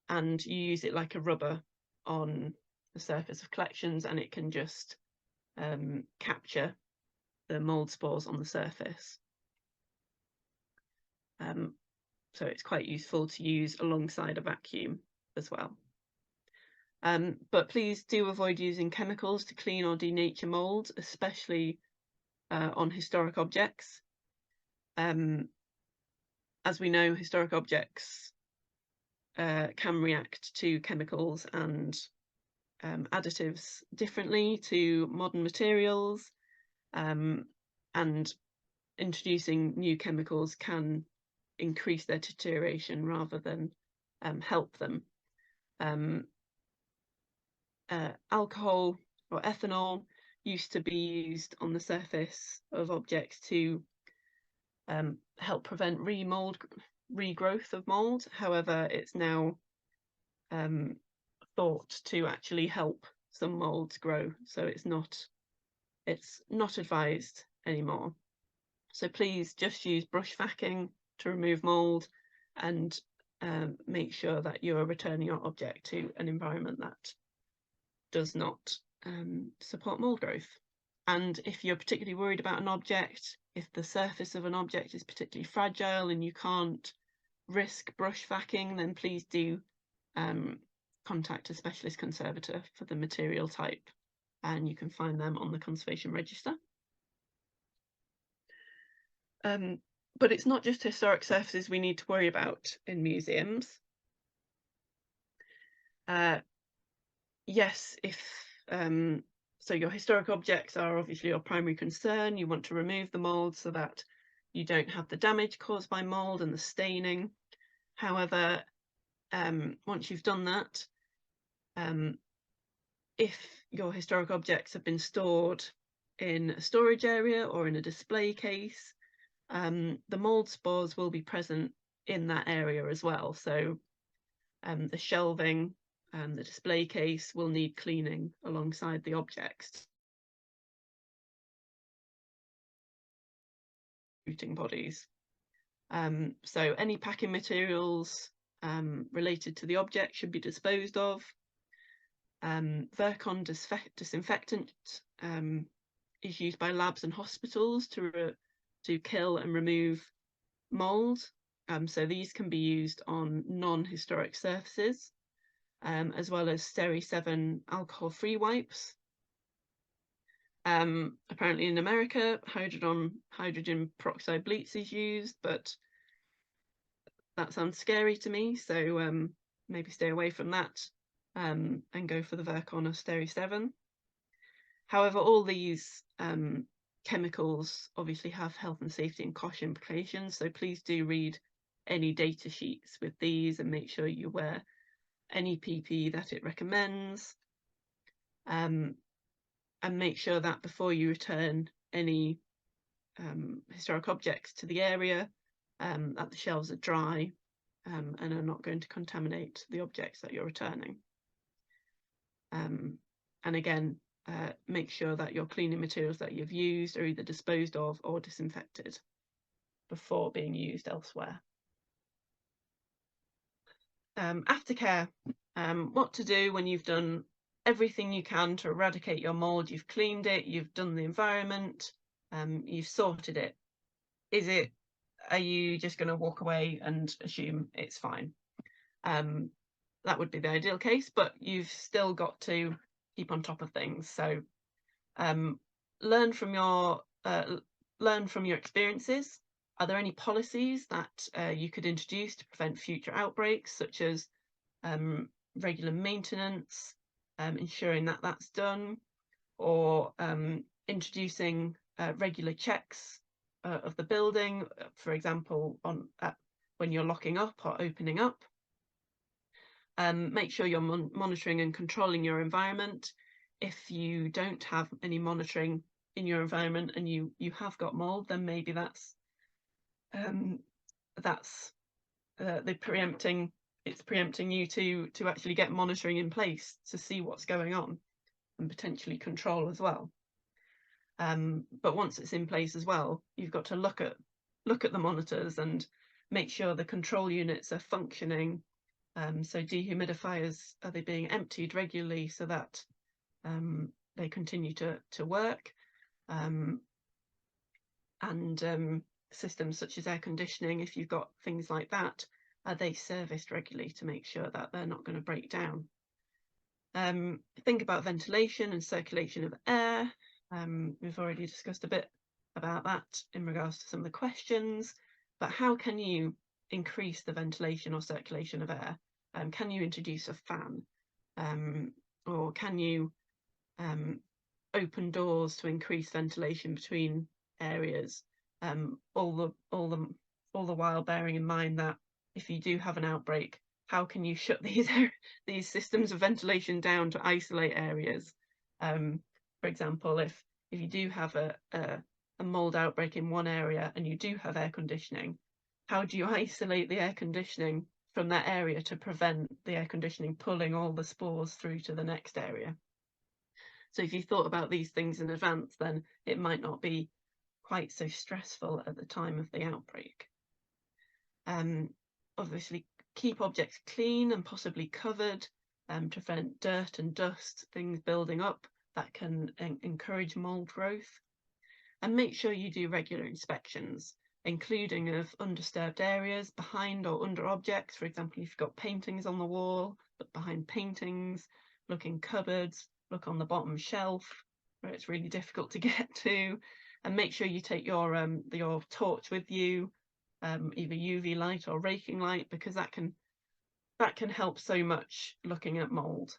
A: and you use it like a rubber on the surface of collections, and it can just capture the mould spores on the surface. So it's quite useful to use alongside a vacuum as well. But please do avoid using chemicals to clean or denature mould, especially on historic objects. As we know, historic objects can react to chemicals and additives differently to modern materials, and introducing new chemicals can increase their deterioration rather than help them. Alcohol or ethanol used to be used on the surface of objects to help prevent regrowth of mould. However, it's now thought to actually help some moulds grow, so it's not advised anymore. So please just use brush vacuuming to remove mould, and make sure that you are returning your object to an environment that does not support mould growth. And if you're particularly worried about an object, if the surface of an object is particularly fragile and you can't risk brush vacuuming, then please do contact a specialist conservator for the material type, and you can find them on the Conservation Register. But it's not just historic surfaces we need to worry about in museums. Yes, if so your historic objects are obviously your primary concern. You want to remove the mould so that you don't have the damage caused by mould and the staining. However, once you've done that, if your historic objects have been stored in a storage area or in a display case, the mould spores will be present in that area as well. So the shelving, the display case will need cleaning alongside the objects. Rooting bodies. So any packing materials related to the object should be disposed of. Virkon disinfectant is used by labs and hospitals to kill and remove mould. So these can be used on non-historic surfaces, as well as Steri 7 alcohol-free wipes. Apparently in America, hydrogen peroxide bleach is used, but that sounds scary to me, so maybe stay away from that, and go for the Virkon or Steri 7. However, all these chemicals obviously have health and safety and cost implications, so please do read any data sheets with these and make sure you wear any PPE that it recommends, and make sure that before you return any historic objects to the area, that the shelves are dry and are not going to contaminate the objects that you're returning. And again, make sure that your cleaning materials that you've used are either disposed of or disinfected before being used elsewhere. Aftercare, what to do when you've done everything you can to eradicate your mould. You've cleaned it, you've done the environment, you've sorted it. Are you just going to walk away and assume it's fine? That would be the ideal case, but you've still got to keep on top of things. So learn from your experiences. Are there any policies that you could introduce to prevent future outbreaks, such as regular maintenance, ensuring that that's done, or introducing regular checks of the building, for example, when you're locking up or opening up. Make sure you're monitoring and controlling your environment. If you don't have any monitoring in your environment and you have got mould, then maybe that's preempting you to actually get monitoring in place to see what's going on and potentially control as well. But once it's in place as well, you've got to look at look at the monitors and make sure the control units are functioning. So dehumidifiers, are they being emptied regularly so that they continue to work? And systems such as air conditioning, if you've got things like that, are they serviced regularly to make sure that they're not going to break down? Think about ventilation and circulation of air. We've already discussed a bit about that in regards to some of the questions, but how can you increase the ventilation or circulation of air? Can you introduce a fan? Or can you open doors to increase ventilation between areas? All the while bearing in mind that if you do have an outbreak, how can you shut these systems of ventilation down to isolate areas? For example, if you do have a mold outbreak in one area and you do have air conditioning, how do you isolate the air conditioning from that area to prevent the air conditioning pulling all the spores through to the next area? So if you thought about these things in advance, then it might not be quite so stressful at the time of the outbreak. Obviously, keep objects clean and possibly covered to prevent dirt and dust, things building up that can encourage mold growth. And make sure you do regular inspections, including of undisturbed areas behind or under objects. For example, if you've got paintings on the wall, look behind paintings, look in cupboards, look on the bottom shelf where it's really difficult to get to, and make sure you take your torch with you, either UV light or raking light, because that can help so much looking at mold.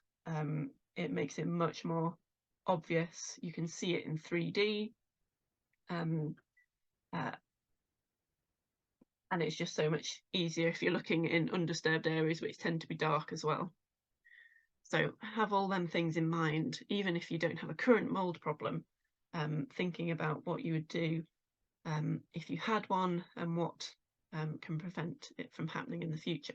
A: It makes it much more obvious. You can see it in 3D. And it's just so much easier if you're looking in undisturbed areas, which tend to be dark as well. So have all them things in mind, even if you don't have a current mold problem, thinking about what you would do if you had one and what can prevent it from happening in the future.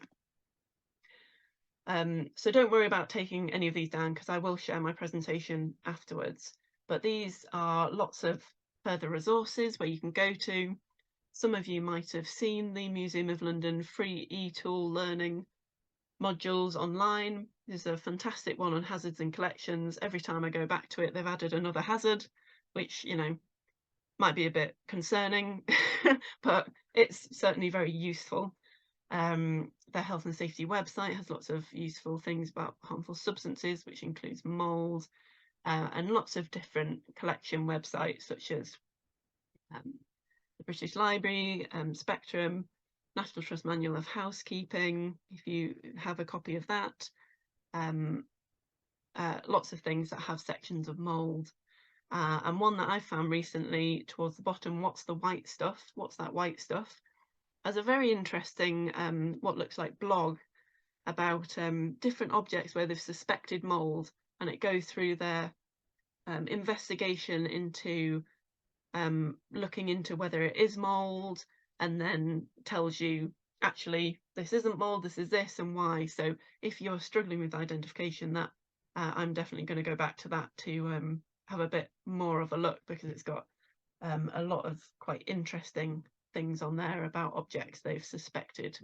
A: So don't worry about taking any of these down, because I will share my presentation afterwards. But these are lots of further resources where you can go to. Some of you might have seen the Museum of London free e-tool learning modules online. There's a fantastic one on hazards and collections. Every time I go back to it, they've added another hazard, which, you know, might be a bit concerning, but it's certainly very useful. Their health and safety website has lots of useful things about harmful substances, which includes mould, and lots of different collection websites such as the British Library, Spectrum, National Trust Manual of Housekeeping, if you have a copy of that. Lots of things that have sections of mould. And one that I found recently towards the bottom, what's the white stuff? What's that white stuff? As a very interesting, what looks like blog about different objects where they've suspected mould, and it goes through their investigation into looking into whether it is mould, and then tells you, actually, this isn't mould, this is this, and why. So if you're struggling with identification, that I'm definitely going to go back to that to have a bit more of a look, because it's got a lot of quite interesting things on there about objects they've suspected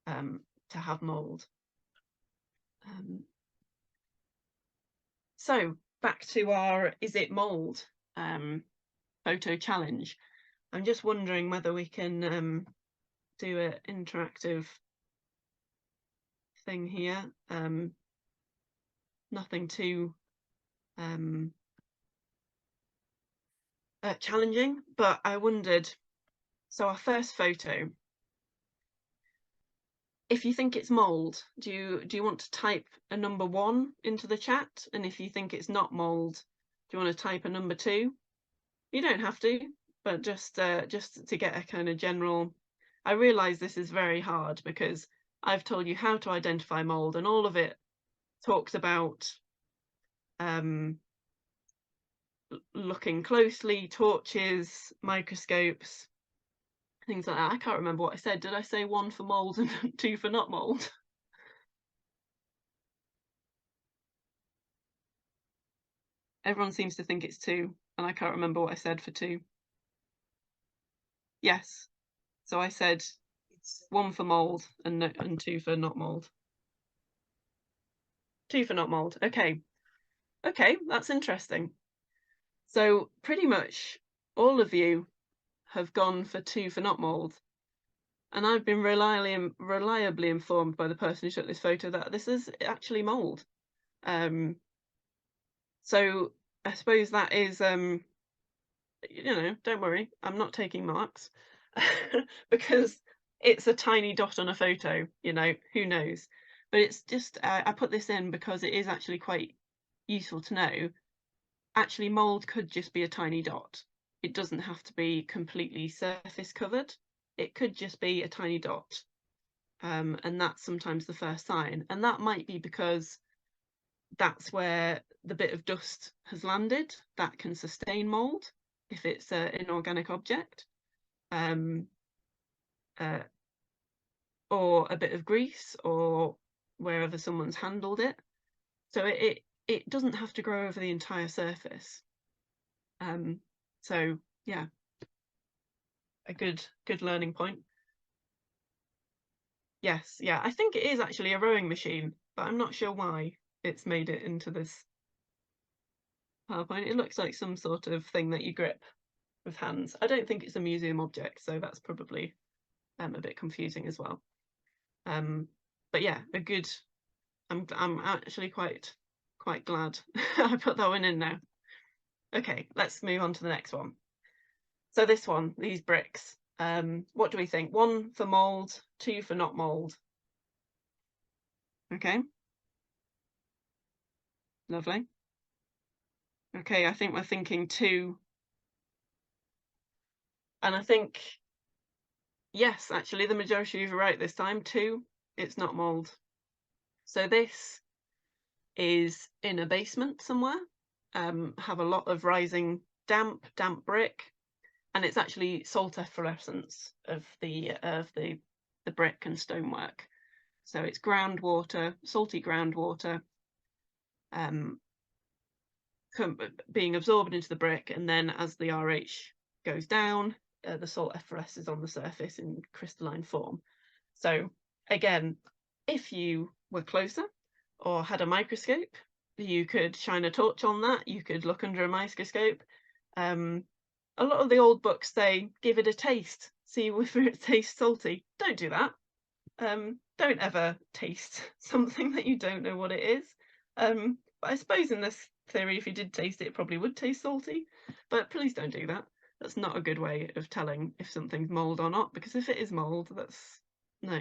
A: to have mould. So back to our is it mould photo challenge. I'm just wondering whether we can do an interactive thing here. Nothing too challenging, but I wondered, so our first photo, if you think it's mould, do you want to type a number 1 into the chat? And if you think it's not mould, do you want to type a number 2? You don't have to, but just to get a kind of general. I realise this is very hard because I've told you how to identify mould, and all of it talks about looking closely, torches, microscopes, things like that. I can't remember what I said. Did I say 1 for mould and 2 for not mould? Everyone seems to think it's 2, and I can't remember what I said for 2. Yes. So I said 1 for mould and 2 for not mould. 2 for not mould. Okay. Okay, that's interesting. So pretty much all of you have gone for 2 for not mould. And I've been reliably informed by the person who took this photo that this is actually mould. So I suppose that is, don't worry, I'm not taking marks because it's a tiny dot on a photo, who knows? But it's just, I put this in because it is actually quite useful to know. Actually, mould could just be a tiny dot. It doesn't have to be completely surface covered. It could just be a tiny dot. And that's sometimes the first sign. And that might be because that's where the bit of dust has landed that can sustain mould if it's an inorganic object, or a bit of grease or wherever someone's handled it. So it doesn't have to grow over the entire surface. So yeah, a good learning point. Yes, yeah, I think it is actually a rowing machine, but I'm not sure why it's made it into this PowerPoint. It looks like some sort of thing that you grip with hands. I don't think it's a museum object, so that's probably a bit confusing as well. But yeah, I'm actually quite glad I put that one in now. Okay, let's move on to the next one. So this one, these bricks. What do we think? 1 for mould, 2 for not mould. Okay. Lovely. Okay, I think we're thinking 2. And I think, yes, actually, the majority of you are right this time. 2, it's not mould. So this is in a basement somewhere, have a lot of rising damp brick, and it's actually salt efflorescence of the brick and stonework. So it's groundwater, salty groundwater, being absorbed into the brick, and then as the RH goes down, the salt effloresces on the surface in crystalline form. So again, if you were closer or had a microscope, you could shine a torch on that. You could look under a microscope. A lot of the old books say, give it a taste, see if it tastes salty. Don't do that. Don't ever taste something that you don't know what it is. But I suppose in this theory, if you did taste it, it probably would taste salty. But please don't do that. That's not a good way of telling if something's mould or not, because if it is mould, no,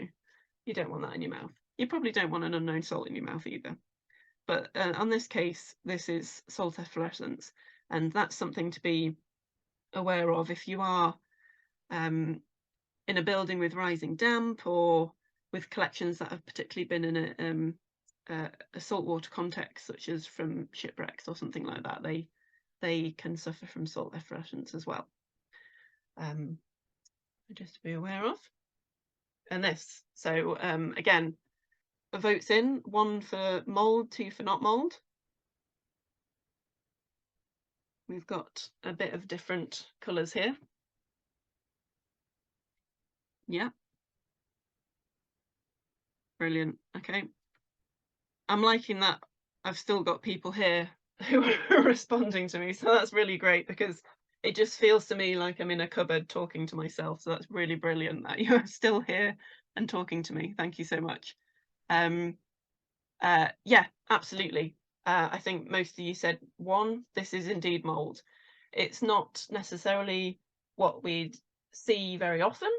A: you don't want that in your mouth. You probably don't want an unknown salt in your mouth either. But on this case, this is salt efflorescence, and that's something to be aware of if you are in a building with rising damp or with collections that have particularly been in a saltwater context, such as from shipwrecks or something like that. They can suffer from salt efflorescence as well. Just to be aware of. And this, so again, votes in, 1 for mould, 2 for not mould. We've got a bit of different colours here. Yeah. Brilliant. Okay. I'm liking that I've still got people here who are responding to me, so that's really great because it just feels to me like I'm in a cupboard talking to myself. So that's really brilliant that you're still here and talking to me. Thank you so much. Yeah, absolutely. I think most of you said 1, this is indeed mould. It's not necessarily what we'd see very often.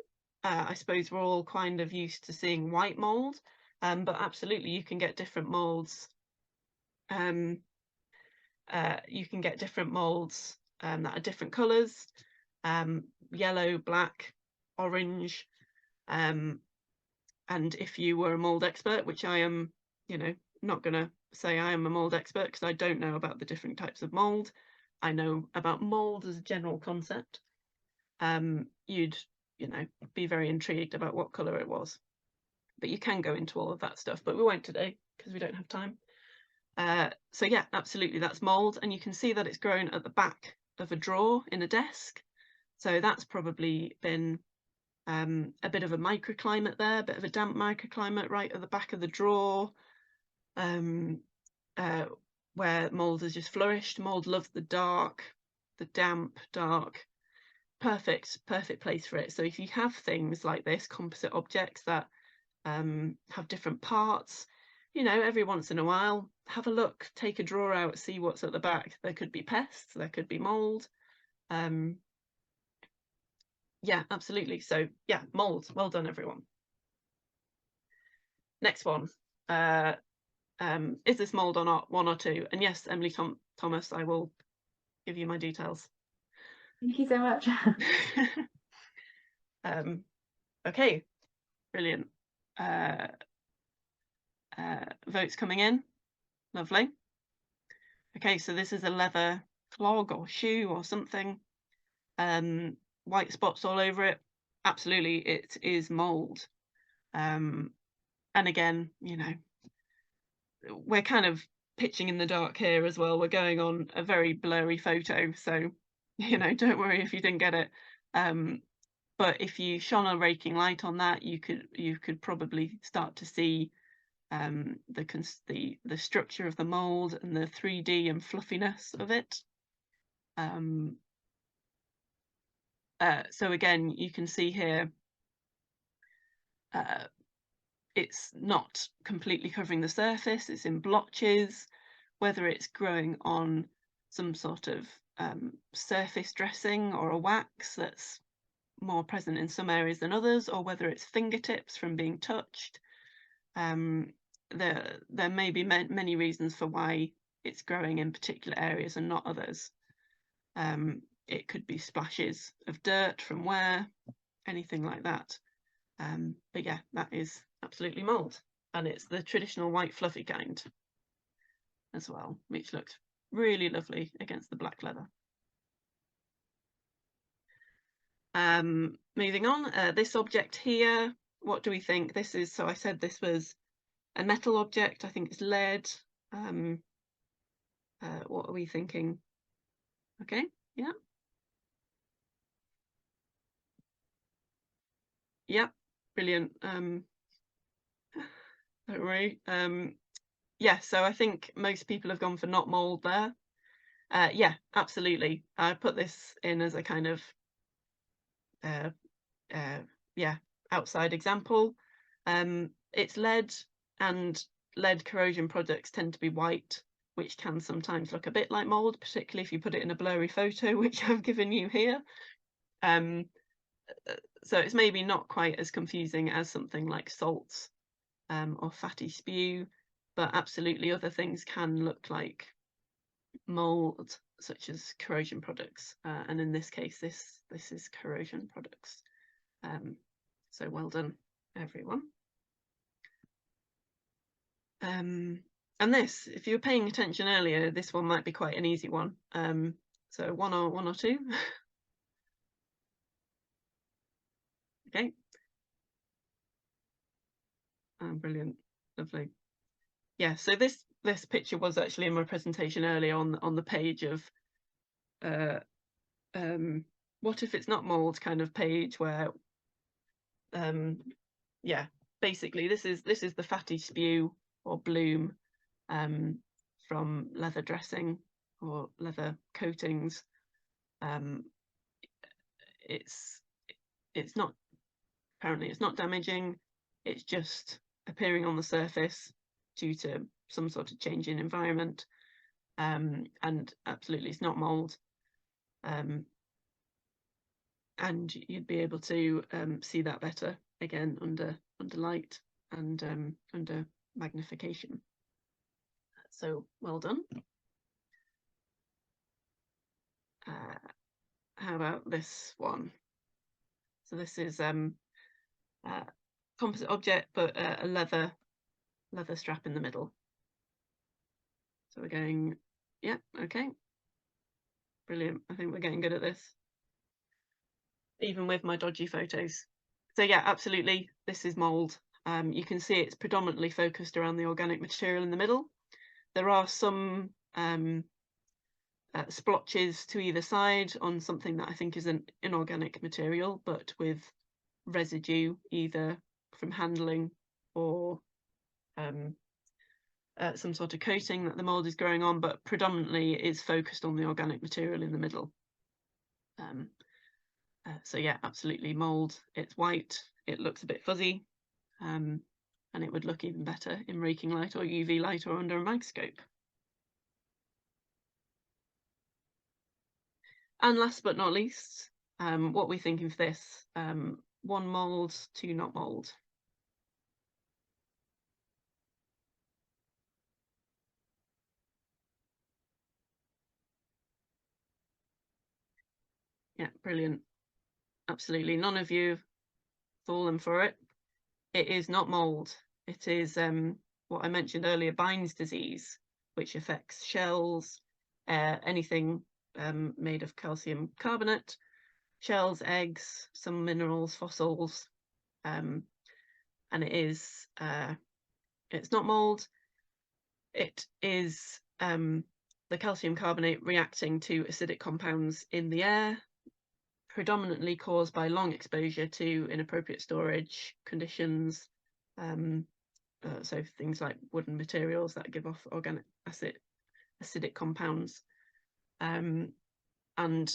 A: I suppose we're all kind of used to seeing white mould, but absolutely you can get different moulds. You can get different moulds that are different colours, yellow, black, orange. And if you were a mould expert, which I am, not going to say I am a mould expert because I don't know about the different types of mould. I know about mould as a general concept. You'd, be very intrigued about what colour it was. But you can go into all of that stuff, but we won't today because we don't have time. So yeah, absolutely, that's mould, and you can see that it's grown at the back of a drawer in a desk. So that's probably been A bit of a microclimate there, a bit of a damp microclimate right at the back of the drawer, where mould has just flourished. Mould loves the dark, the damp, dark. Perfect place for it. So if you have things like this, composite objects that have different parts, you know, every once in a while, have a look, take a drawer out, see what's at the back. There could be pests, there could be mould. Yeah, absolutely. So yeah, mould. Well done, everyone. Next one. Is this mould or not? 1 or 2? And yes, Emily Thomas, I will give you my details.
B: Thank you so much.
A: Okay, brilliant. Votes coming in. Lovely. Okay, so this is a leather clog or shoe or something. White spots all over it. Absolutely, it is mould. And again, you know, we're kind of pitching in the dark here as well. We're going on a very blurry photo, so, you know, don't worry if you didn't get it. But if you shone a raking light on that, you could probably start to see the structure of the mould and the 3D and fluffiness of it. So again, you can see here, it's not completely covering the surface, it's in blotches, whether it's growing on some sort of surface dressing or a wax that's more present in some areas than others, or whether it's fingertips from being touched. There may be many reasons for why it's growing in particular areas and not others. It could be splashes of dirt from wear, anything like that. But yeah, that is absolutely mould, and it's the traditional white fluffy kind as well, which looks really lovely against the black leather. Moving on, this object here, what do we think? This is, so I said this was a metal object, I think it's lead. What are we thinking? Okay, yeah. Yeah, brilliant. Don't worry. Yeah, so I think most people have gone for not mould there. Yeah, absolutely. I put this in as a kind of yeah, outside example. It's lead, and lead corrosion products tend to be white, which can sometimes look a bit like mould, particularly if you put it in a blurry photo, which I've given you here. So it's maybe not quite as confusing as something like salts or fatty spew, but absolutely other things can look like mould, such as corrosion products, and in this case this is corrosion products. So well done, everyone. And this, if you were paying attention earlier, this one might be quite an easy one. So 1 or 2. Okay. Brilliant, lovely. Yeah, so this picture was actually in my presentation earlier on the page of what if it's not mould kind of page, where yeah, basically this is the fatty spew or bloom from leather dressing or leather coatings. It's not, apparently it's not damaging, it's just appearing on the surface due to some sort of change in environment, and absolutely it's not mould. And you'd be able to see that better again under light and under magnification. So well done. How about this one? So this is composite object, but a leather strap in the middle. So we're going, yeah, okay, brilliant. I think we're getting good at this, even with my dodgy photos. So yeah, absolutely, this is mould. You can see it's predominantly focused around the organic material in the middle. There are some splotches to either side on something that I think is an inorganic material, but with residue, either from handling or some sort of coating that the mould is growing on, but predominantly is focused on the organic material in the middle. So yeah, absolutely mould. It's white, it looks a bit fuzzy, and it would look even better in raking light or UV light or under a microscope. And last but not least, what we're thinking for this, 1 mould, 2 not mould. Yeah, brilliant. Absolutely, none of you fallen for it. It is not mould. It is what I mentioned earlier, Bind's disease, which affects shells, anything made of calcium carbonate, shells, eggs, some minerals, fossils, and it is it's not mould. It is the calcium carbonate reacting to acidic compounds in the air, predominantly caused by long exposure to inappropriate storage conditions, so things like wooden materials that give off organic acidic compounds, and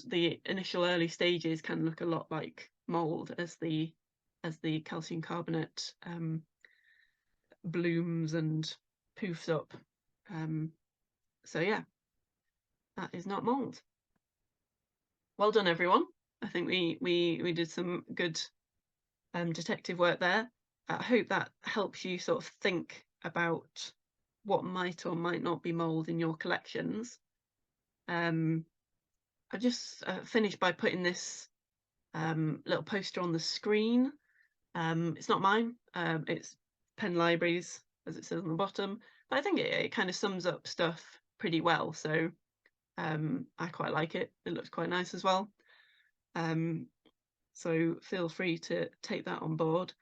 A: the initial early stages can look a lot like mould as the calcium carbonate blooms and poofs up. So yeah, that is not mould. Well done, everyone. I think we did some good detective work there. I hope that helps you sort of think about what might or might not be mould in your collections. I just finished by putting this little poster on the screen. It's not mine, it's Penn Libraries, as it says on the bottom, but I think it kind of sums up stuff pretty well, so I quite like it. It looks quite nice as well. So feel free to take that on board.